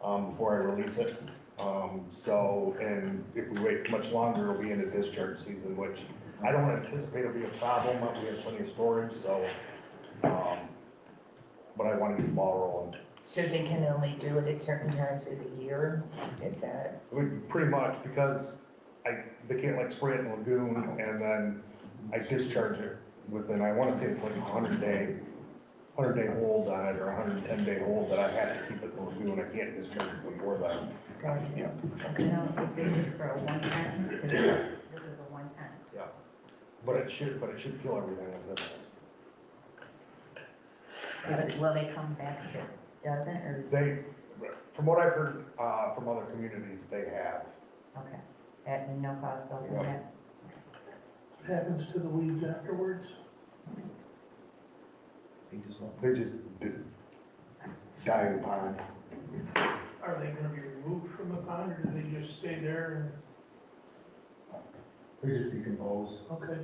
before I release it. And if we wait much longer, it'll be into discharge season, which I don't anticipate will be a problem. We have plenty of storage, so, but I want to get the ball rolling. So they can only do it at certain times of the year, is that? Pretty much, because they can't like spray it in the lagoon and then I discharge it within, I wanna say it's like 100-day hold on it or 110-day hold that I have to keep it in the lagoon. I can't discharge it before that. Gotcha. You know, is this just for a 110? Because this is a 110. But it should kill everything that's in Will they come back if it doesn't, or, They, from what I've heard, from other communities, they have. okay, at no cost, they'll come back? What happens to the weeds afterwards? They just die in the pond. Are they gonna be removed from the pond, or do they just stay there They just decompose, and, okay?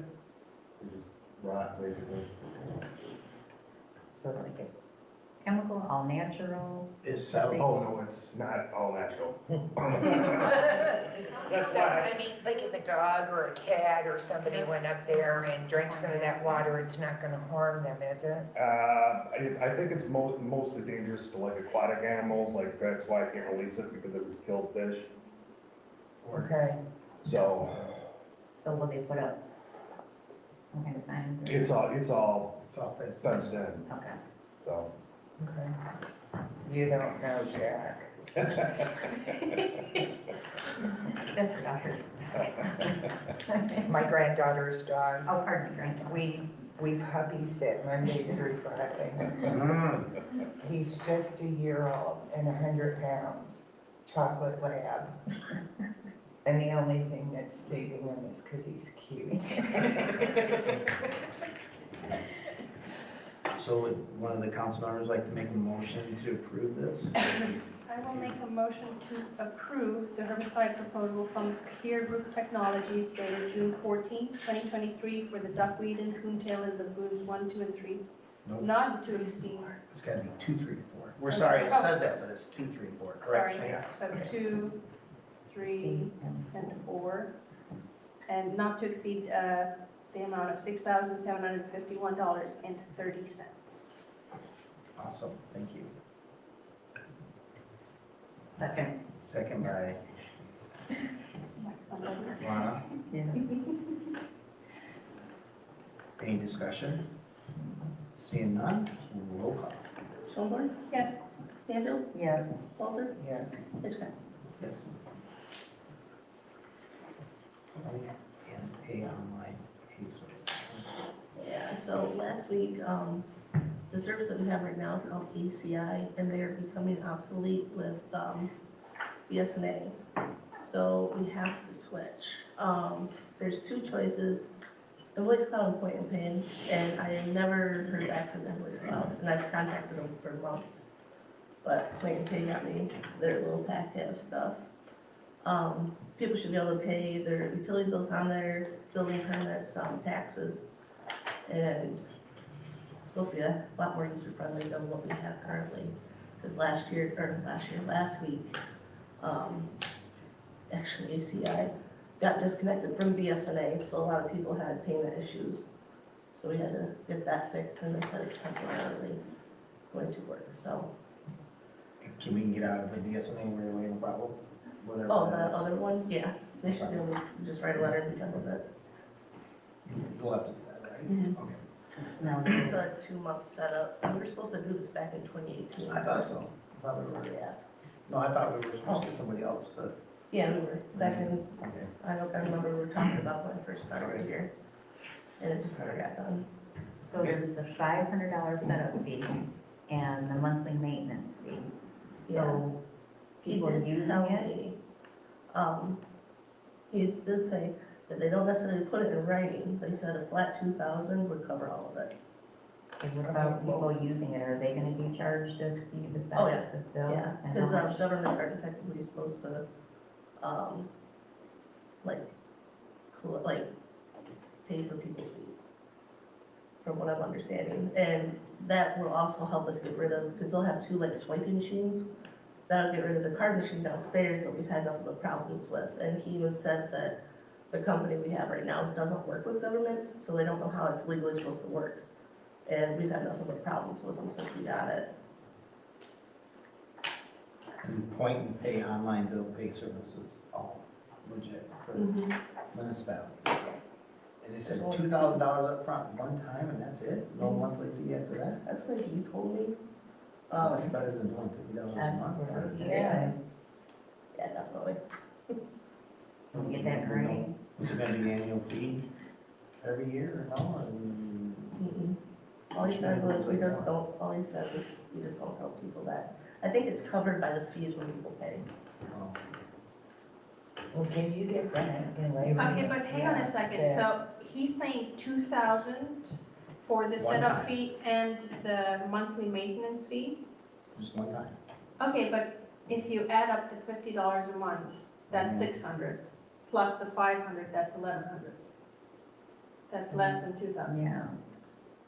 they just rot basically. So like a chemical, all natural? It's Oh, no, it's not all natural. That's So, why, I mean, like if a dog or a cat or somebody went up there and drank some of that water, it's not gonna harm them, is it? I think it's mostly dangerous to like aquatic animals, like that's why I can't release it because it would kill fish. Okay. So So will they put up some kind of signs? or- it's all It's all fenced. fenced in, Okay. so. Okay. You don't know, Jack. That's for daughters. My granddaughter's dog, Oh, pardon me, grandpa. we puppy sit Monday through Friday. Mm. He's just a year old and 100 pounds, chocolate lab. And the only thing that's saving him is because he's cute. So would one of the council members like to make a motion to approve this? I will make a motion to approve the herbicide proposal from Clear Group Technologies dated June 14, 2023 for the duckweed and coontail in the blooms 1, 2, and 3, Nope. not to exceed, It's gotta be 2, 3, 4. We're sorry, it says that, but it's 2, 3, 4, correct? sorry, Yeah. so 2, 3, and 4, and not to exceed the amount of $6,751.30. Awesome, thank you. Second. Second by Like somebody. Lana. Yes. Any discussion? Seeing none, roll call. Schoenborn, Yes. Stanfield, Yes. Walter, Yes. Hitchcock. Yes. And pay online, please. Yeah, so last week, the service that we have right now is called ACI, and they're becoming obsolete with, BSNA. So we have to switch. There's two choices, Invoice Cloud and Point and Pay, and I never heard back from Invoice Cloud, and I've contacted them for months. But Point and Pay got me their little packet of stuff. People should be able to pay their utility bills on there, building permits, taxes, and it's supposed to be a lot more user-friendly than what we have currently. Because last week, actually ACI got disconnected from BSNA, so a lot of people had payment issues. So we had to get that fixed, and they said it's temporarily going to work, so. Can we get out of the DSNA where we have a problem? Whatever Oh, that the is. other one, yeah, they should be able to just write a letter and be done with it. You'll have to do that, right? Mhm. Okay. No. It's a 2-month setup, and we were supposed to do this back in 2018. I thought so. I thought we were, Yeah, no, I thought we were supposed to get somebody else to, yeah, we were, back in, okay. I remember we were talking about when I first started here, and it just never got done. So there's the $500 setup fee and the monthly maintenance fee. So people He did using tell it, me, he did say that they don't necessarily put it in writing, they said a flat 2,000 would cover all of it. and what about people using it? Are they gonna be charged a fee Oh, yeah. besides the bill? Yeah, And how because much? governments aren't technically supposed to, like, pay for people's fees, from what I'm understanding. And that will also help us get rid of, because they'll have 2 like swiping machines, that'll get rid of the card machine downstairs that we've had nothing but problems with. And he even said that the company we have right now doesn't work with governments, so they don't know how it's legally supposed to work. And we've had nothing but problems with them since we got it. And Point and Pay online bill pay services, all legit for municipality. And they said $2,000 up front one time and that's it? No monthly fee after that? That's what he told me. That's better than doing $50 a That's month. what he Yeah. said. Yeah, definitely. Can we get that in writing? Is it gonna be annual fee every year or no? Mm-mm. All he said was, we just don't, all he said was, we just don't tell people that. I think it's covered by the fees when people pay. Well, can you get that in later? Okay, but hang on a second, so he's saying 2,000 for the One setup time. fee and the monthly maintenance fee? Just one time. Okay, but if you add up the $50 a month, that's Mhm. 600, plus the 500, that's 1,100. That's less than 2,000. Yeah.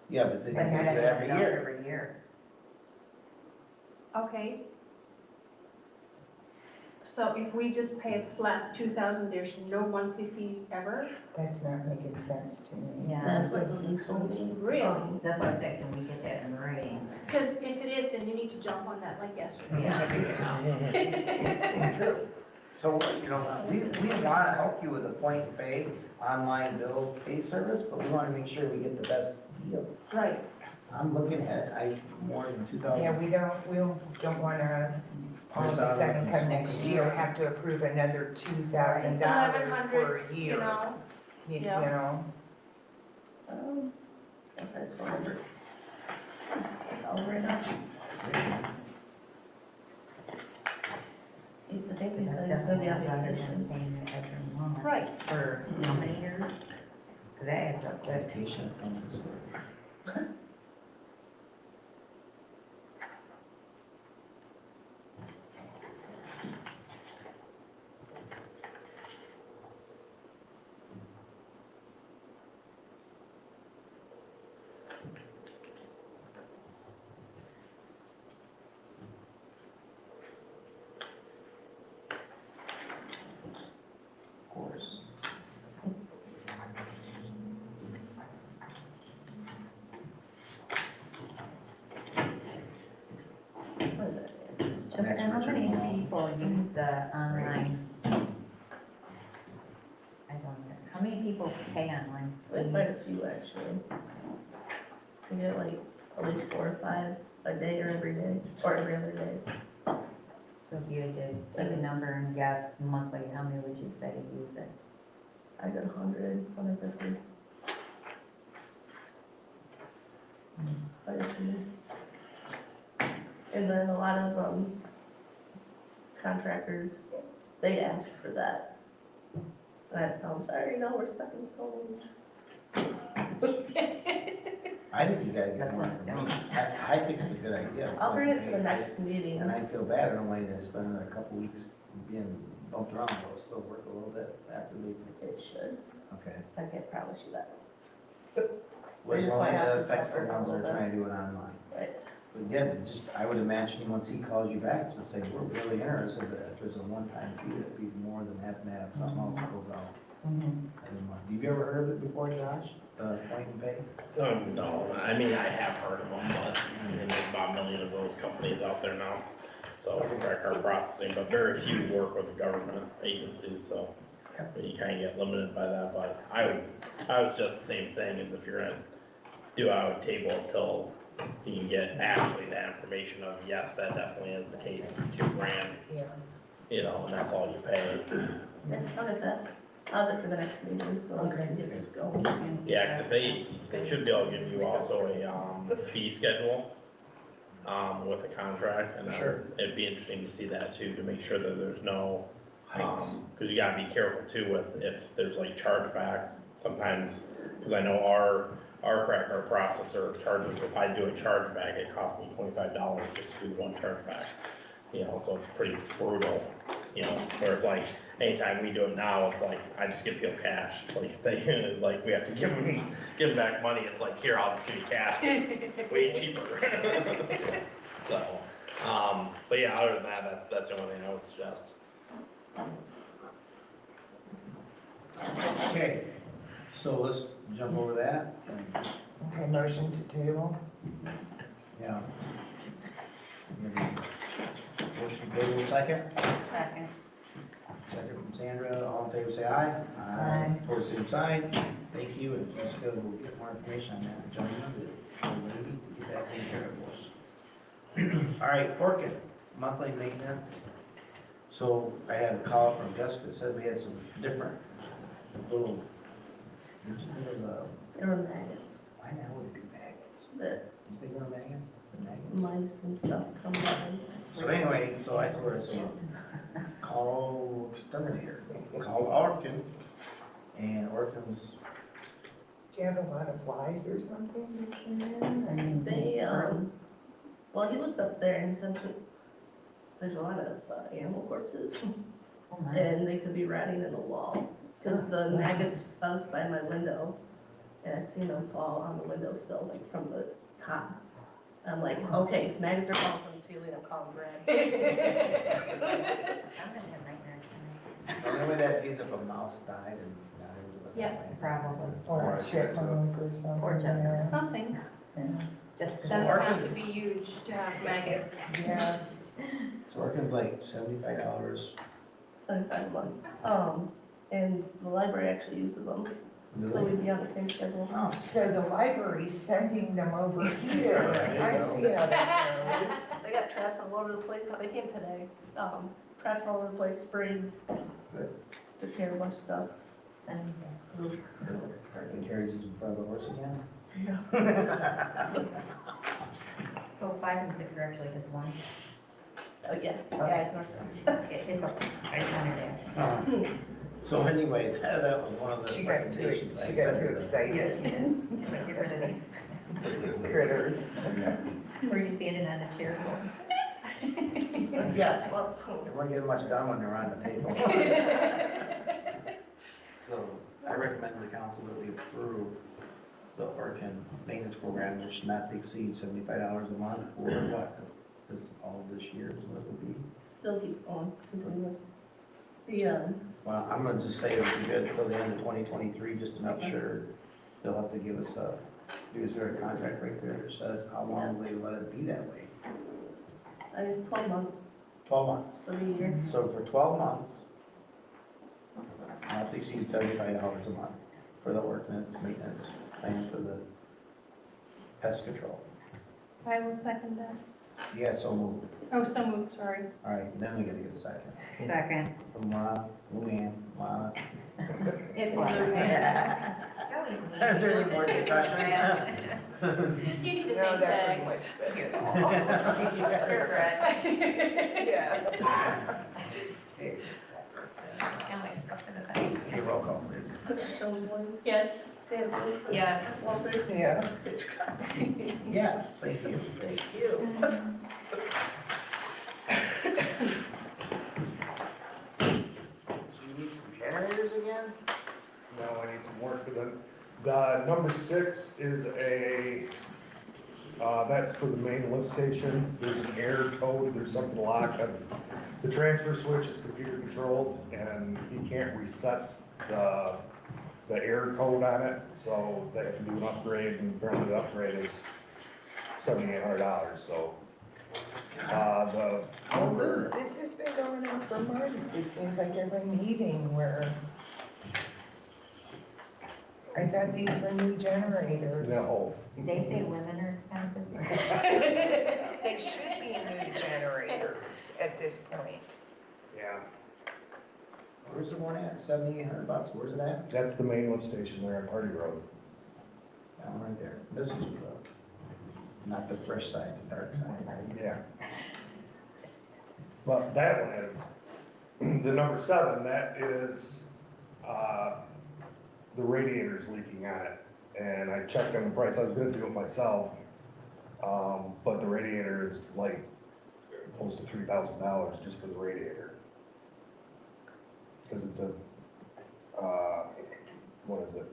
Yeah, but then But he now pays they it have every it out year. every year. Okay. So if we just pay a flat 2,000, there's no monthly fees ever? That's not making sense to me. Yeah. That's what he told me. Really? That's why I said, can we get that in writing? Because if it is, then you need to jump on that like yesterday. Yeah. True. So, you know, we want to help you with the point and pay online bill pay service, but we want to make sure we get the best deal. Right. I'm looking at, more than 2,000. Yeah, we don't wanna, all of a sudden come next year, have to approve another $2,000 for a 1,100, year. you know? You Yeah. know, That's fine. I'll write up. He's, I think he That's said he's gonna be on definitely better than vacation. paying the extra month. Right. For how many years? 'Cause that adds up quick. Vacation funds. Of course. Just, and how many people use the online? I don't know. How many people pay online? Like quite a few actually. We get like at least 4 or 5 a day or every day, or every other day. So if you had to take a number and guess monthly, how many would you say use it? I got 100, 150. Quite a few. And then a lot of, contractors, they ask for that. And I tell them, sorry, no, we're stuck in Stonehenge. I think you gotta get That's more what it information. I think it's a good idea. I'll bring it to the next meeting. And I feel bad, I don't want you to spend a couple weeks being bumped around, but it'll still work a little bit after they fix it. It should. Okay. I can't promise you that. Well, as just long might have as to it affects the suffer a ones that little are bit. trying to do it online. Right. But again, just, I would imagine once he calls you back to say, we're really interested, that if there's a one-time fee, that'd be more than having to have something else that goes out every month. Have you ever heard of it before, Josh? Point and pay? No, I mean, I have heard of them, but I mean, there's about a million of those companies out there now. So, credit card processing, but very few work with the government agencies, so you kind of get limited by that, but I would just the same thing as if you're gonna do out a table until you can get actually the information of, yes, that definitely is the case, it's $2,000, yeah. you know, and that's all you pay. Yeah, I'll get that. I'll get for the next meeting, so we can get this going. Yeah, 'cause if they should be able to give you also a, fee schedule, with a contract, and Sure. it'd be interesting to see that too, to make sure that there's no, Hikes. cause you gotta be careful too with, if there's like chargebacks, sometimes, cause I know our credit card processor charges, if I do a chargeback, it costs me $25 just to do one chargeback. You know, so it's pretty brutal, you know, where it's like, anytime we do it now, it's like, I just give people cash, like, they, like, we have to give them back money, it's like, here, I'll just give you cash, it's way cheaper. So, but yeah, other than that, that's the only thing I would suggest. Okay, so let's jump over that. Okay, motion to table? Yeah. Motion table second. Second. Second from Sandra, all in favor say aye. Aye. Opposed, same sign. Thank you, and Jessica will get more information on that, Joanna, maybe get that taken care of for us. All right, Orchid, monthly maintenance. So I had a call from Jessica, said we had some different little, They were maggots. why the hell would it be maggots? that You think we're Megan? mice and stuff come by. So anyway, so I told her, so call exterminator, call Orkin, and Orkin's, Do you have a lot of flies or something that came in? I mean, They, well, he looked up there and he said that there's a lot of animal corpses Oh my. and they could be rotting in the wall. Cause the maggots buzzed by my window and I seen them fall on the windowsill, like from the top. I'm like, okay, maggots are falling from the ceiling, I'm calling Brad. I'm gonna have nightmares tonight. the only way that is if a mouse died and got into the. Yep. Probably. Or a chipmunk or something. Or just- yeah. Something. Just. Doesn't have to be huge to have maggots. Yeah, So Orkin's like $75. 75 a month. And the library actually uses them, so we'd be on the same schedule. Oh, so the library's sending them over here. I see how that goes. They got traps all over the place, they came today, traps all over the place, sprayed, took care of a bunch of stuff. Send me Orkin carries us in front of the horse again? Yeah. So 5 and 6 are actually just one. Yeah, Okay. it's north. It's okay. I just wanted to. So anyway, that was one of the She got too, recommendations. I she got sent too her. excited. She's like, get rid of these. Critters. Were you standing on the chair for? Yeah, Well, they weren't getting much done when they're on the table. So I recommend to the council that we approve the Orkin maintenance program, which not to exceed $75 a month for what? This, all of this year is what it will be. they'll keep going, continuous. Well, I'm gonna just say it'll be good until the end of 2023, just to make sure. They'll have to give us a, is there a contract right there that says how long will they let it be that way? I mean, 12 months 12 months. for the year. So for 12 months, not to exceed $75 a month for the ordinance maintenance plan for the pest control. I will second that. Yeah, so moved. Oh, so moved, sorry. All right, then we gotta get a second. Second. From Luann, Lana. It's Is there any more discussion? You need the No, name that pretty tag. much said it all. You're right. Yeah. Okay, Can't wait for the thing. okay, roll call, please. Schoenborn, Yes. Stanley, Yes. Walters. Yeah. Yes, thank you. Thank you. So you need some generators again? No, I need some work, but then, the number 6 is that's for the main lift station. There's an error code, there's something locked, and the transfer switch is computer controlled, and he can't reset the error code on it, so they have to do an upgrade, and apparently the upgrade is $7,800, so. The Well, number, this has been going on for months. It seems like every meeting where I thought these were new generators. no, They say women are expensive. They should be new generators at this point. yeah, Where's the one at? $7,800? Where's it at? that's the main lift station there on Hardy Road. Down right there. This is not the fresh side, the dark side, right? Yeah. But that one is, the number 7, that is, the radiator's leaking on it. And I checked on the price, I was gonna do it myself, but the radiator is like close to $3,000 just for the radiator. Cause it's a, what is it?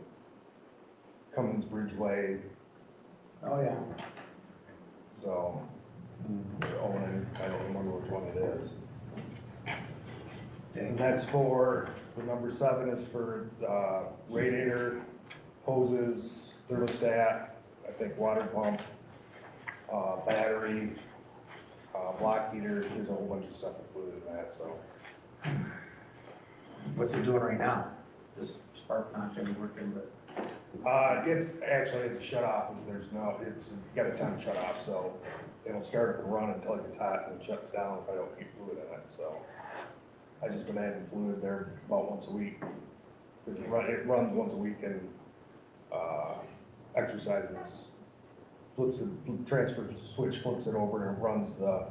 Cummins Bridgeway, Oh, yeah. so, Owen, I don't remember which one it is. And that's for, the number 7 is for, radiator, hoses, thermostat, I think water pump, battery, block heater, there's a whole bunch of stuff included in that, so. What's it doing right now? Just spark not been working, but. It's actually, it's a shut off, there's no, it's, you got a time shut off, so it'll start to run until it gets hot and it shuts down if I don't keep fluid in it, so. I just been adding fluid there about once a week, because it runs once a week and, exercises flips it, transfer switch flips it over and runs the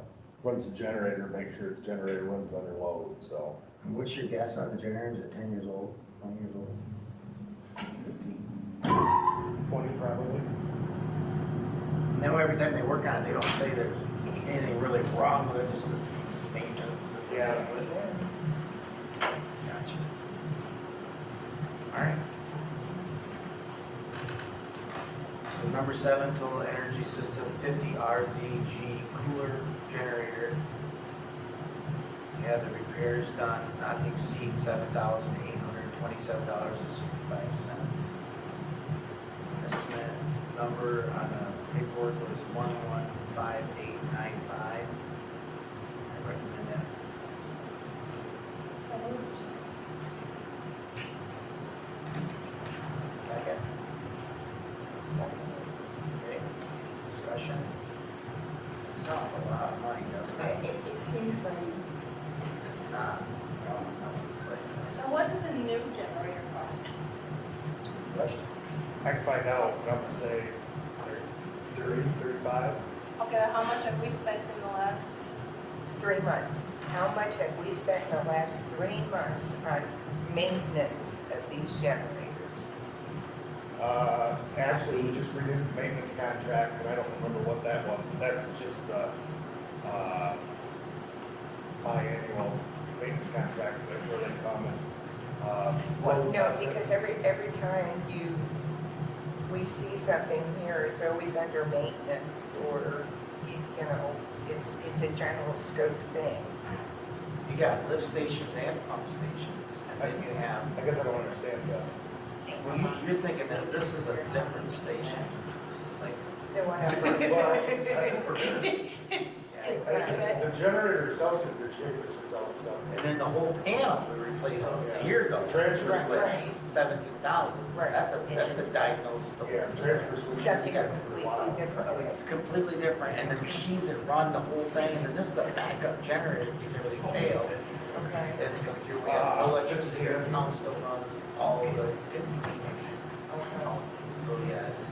generator, make sure the generator runs under load, so. What's your guess on the generator? Is it 10 years old, 20 years old? 20 probably. Now, every time they work on it, they don't say there's anything really wrong with it, just it's maintenance. Yeah. Gotcha. All right. So number 7, total energy system, 50 RZG cooler generator. You have the repairs done, not to exceed $7,827.65. Estimate number on the paperwork was 115895. I recommend that. So moved. Second. Second. Okay, discussion. Sounds a lot of money, doesn't it? It seems like, It's not. No, it's like, So what does a new generator cost? question. I can find out, but I'm gonna say 30, 35. Okay, how much have we spent in the last? 3 months. How much have we spent in the last 3 months on maintenance of these generators? Actually, we just renewed the maintenance contract, and I don't remember what that was, but that's just the, biannual maintenance contract where they come and, Well, no, because every time we see something here, it's always under maintenance or, you know, it's a general scope thing. You got lift stations and pump stations, and then you have, I guess I don't understand that. well, you're thinking that this is a different station. This is like, The one over. it's like a different station. Yeah. The generator itself is in good shape, it's just all the stuff. And then the whole panel we replaced a year ago. Transfer Switch, 17,000. Right. That's a diagnosis. Yeah, transfer switch. Something You got- completely different. It's completely different, and the machines that run the whole thing, and then this is a backup generator in case everything fails. Okay. Then they come through, we have electricity, our town still runs all the, so yeah, it's,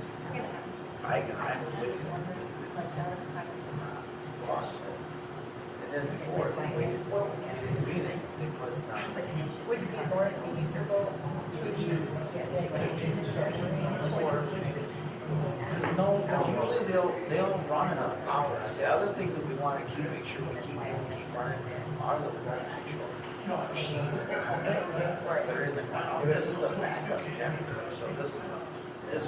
I'm with you. It's lost. And then before, we didn't do anything, they put, Would it be more feasible to get no, usually they'll run enough hours. The other things that we want to keep, make sure we keep running are the actual machines that come in, right, they're in the ground. This is a backup generator, so this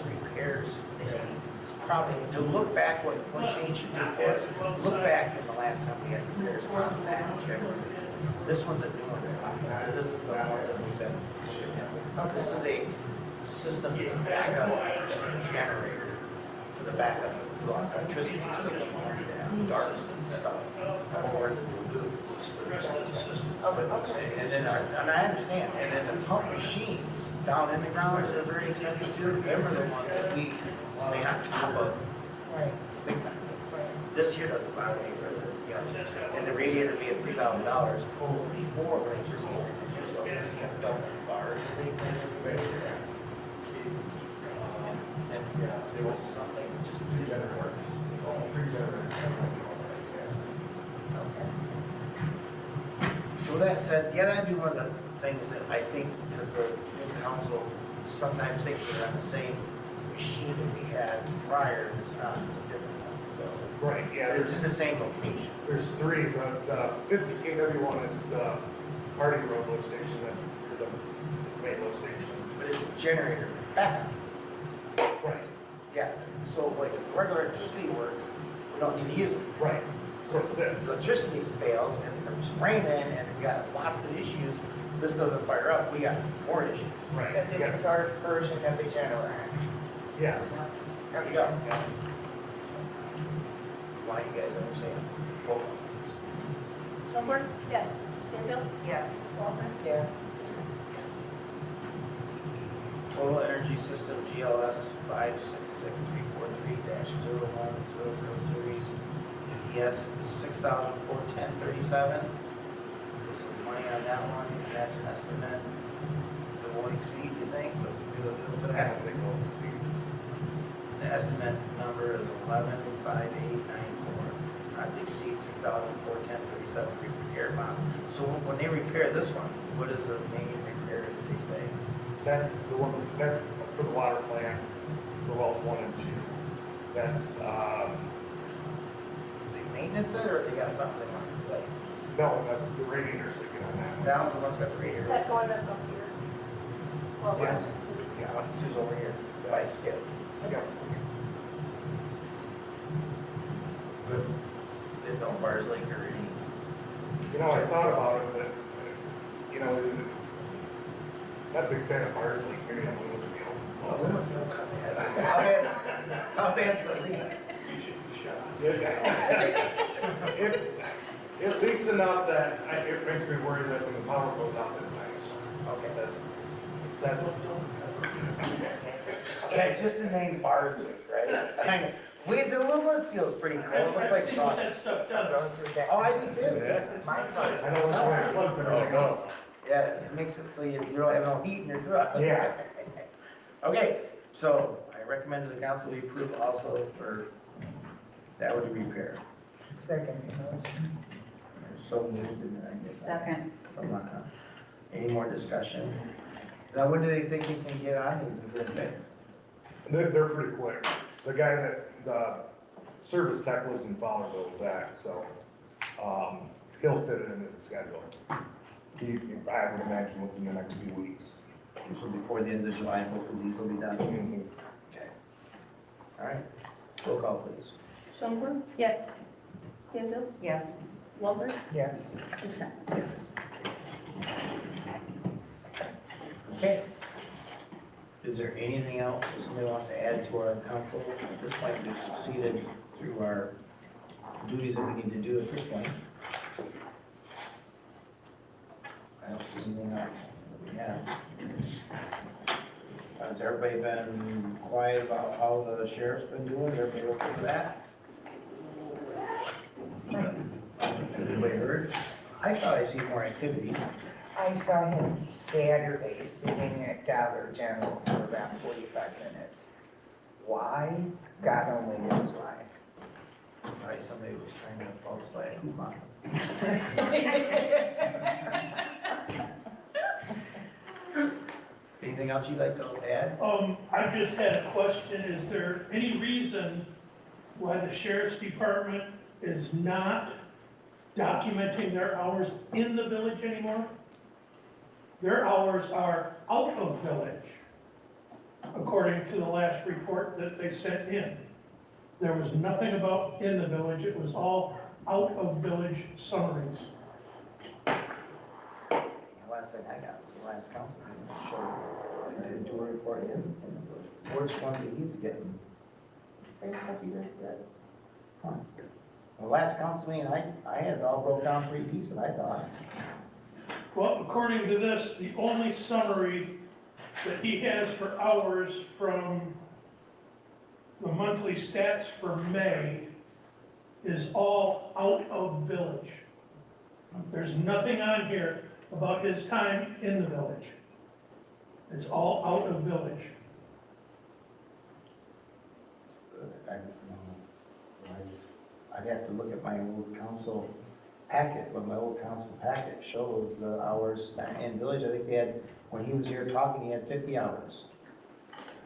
repairs, it's probably, to look back what Shane should do for us, look back in the last time we had repairs on that generator. This one's a new one, this is the one that we've been shipping. This is a system, it's a backup generator for the backup. We lost electricity, still keep dark stuff, or the boots. And then, and I understand, and then the pump machines down in the ground are very expensive too. They're the ones that we stay on top of. Right. Big time. This here doesn't bother me for the, you know, and the radiator be at $3,000 before electricity. So it's kind of double the bar. And there was something just to do that work. So with that said, yeah, that'd be one of the things that I think, because the new council sometimes think they're on the same machine that we had prior, and it's not, it's a different one, so. Right, yeah, It's in the same location. there's 3, the 50 kW one is the Harding Road lift station, that's the main lift station. But it's generator backup. Right. Yeah, so like if regular electricity works, we don't need to use it. Right, so it sits. If electricity fails and there's rain in and we got lots of issues, this doesn't fire up, we got more issues. Right. So this is our version of the generator. Yes. There you go. Why you guys understand? Roll call, please. Schoenberg? Yes. Stanfield? Yes. Walter? Yes. Yes. Total Energy System GLS 566343-0100 series. ETS is $6,410.37. There's some money on that one, and that's an estimate. It won't exceed, you think, but we'll do it for I that. don't think we'll see. the estimate number is 11,589.4, not to exceed 6,410.37 for repair amount. So when they repair this one, what is the main repair that they say? That's the one, that's for the water plant, for wells 1 and 2. That's, They maintenance it, or they got something they want to replace? no, the radiators that get on that one. That one's the one's got the radiator. That one that's up here. Well, Yes. Yeah, this is over here, by Skip. Yep. Good. Didn't know Bars Lake or any. You know, I thought about it, but, you know, is it, not a big fan of bars like maybe on the scale. How bad's the leak? You should be shot. It leaks enough that it makes me worried that when the power goes out, it's not gonna start. Okay. That's. Yeah, just the name Bars Lake, right? I mean, the little steel's pretty cool, it looks like I've seen what fun. that stuff does. Going through that. Oh, I do too. Yeah. Mine does. I know which way it plugs and everything else. Yeah, it makes it so you don't have no heat in your truck. Yeah. Okay, so I recommend to the council we approve also for that would repair. Second motion. So moved, and I guess. Second. Any more discussion? Now, when do they think we can get on these and get fixed? They're pretty quick. The guy the service tech lives in Fowlerville, Zach, so, he'll fit it into the schedule. I would imagine within the next few weeks. So before the end of July, hopefully these will be done. Okay. All right, roll call please. Schoenberg? Yes. Stanfield? Yes. Wahlberg? Yes. And Scott? Yes. Okay. Is there anything else that somebody wants to add to our council? At this point, we've succeeded through our duties that we need to do at this point. I don't see anything else that we have. Has everybody been quiet about how the sheriff's been doing? Everybody okay with that? Everybody heard? I thought I see more activity. I saw him Saturday sitting at Dollar General for about 45 minutes. Why? God only knows why. Probably somebody was trying to falsify a coupon. Anything else you'd like to add? I just had a question, is there any reason why the sheriff's department is not documenting their hours in the village anymore? Their hours are out of village, according to the last report that they sent in. There was nothing about in the village, it was all out of village summaries. The last thing I got was the last council meeting, that showed, I did do a report in the worst ones that he's getting. Same stuff you guys did. The last council meeting, I had it all broke down pretty decent, I thought. Well, according to this, the only summary that he has for hours from the monthly stats for May is all out of village. There's nothing on here about his time in the village. It's all out of village. I don't know. I'd have to look at my old council packet, but my old council packet shows the hours spent in village. I think they had, when he was here talking, he had 50 hours.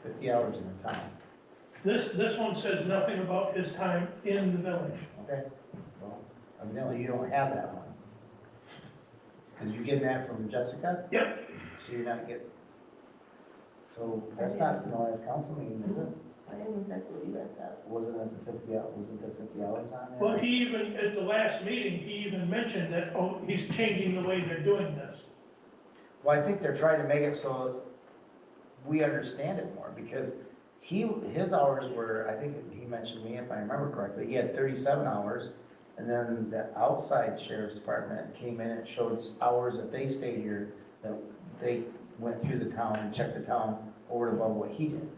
50 hours in the time. This one says nothing about his time in the village. Okay, well, evidently you don't have that one. Did you get that from Jessica? Yep. So you're not getting, so that's not in the last council meeting, is it? I didn't exactly what you guys have. Wasn't it the 50 hours, wasn't there 50 hours on there? Well, he even, at the last meeting, he even mentioned that, oh, he's changing the way they're doing this. Well, I think they're trying to make it so we understand it more, because his hours were, I think he mentioned me, if I remember correctly, he had 37 hours, and then the outside sheriff's department came in and showed hours that they stayed here, that they went through the town and checked the town over and above what he did.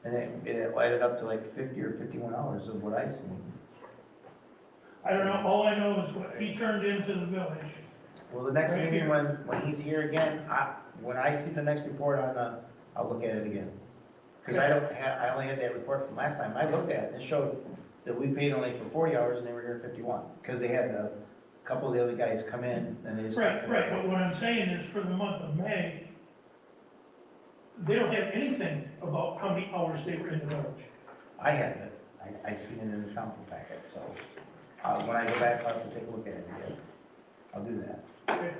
And it added up to like 50 or 51 hours of what I seen. I don't know, all I know is what he turned into the village. Well, the next Right meeting, here. when he's here again, when I see the next report on I'll look at it again. Cause I only had that report from last time, I looked at it, and it showed that we paid only for 40 hours and they were here 51. Cause they had a couple of the other guys come in and they just. Right, but what I'm saying is for the month of May, they don't have anything about how many hours they were in the village. I have it, I seen it in the council packet, so, when I go back, I'll have to take a look at it again. I'll do that. Okay.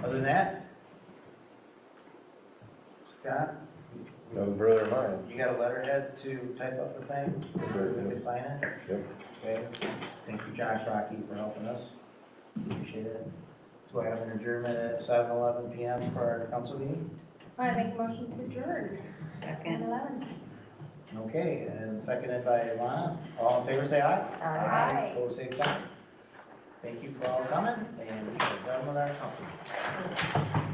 Other than that, Scott, Nothing further in mind. you got a letterhead to type up the thing? We can sign it? Yep. Okay, thank you, Josh Rocky, for helping us, appreciate it. So I have an adjournment at 7:11 PM for our council meeting. I make a motion to adjourn. Second. 7:11. Okay, and seconded by Lana, all in favor say aye. Aye. Opposed, same sign. Thank you for all coming, and we are done with our council meeting.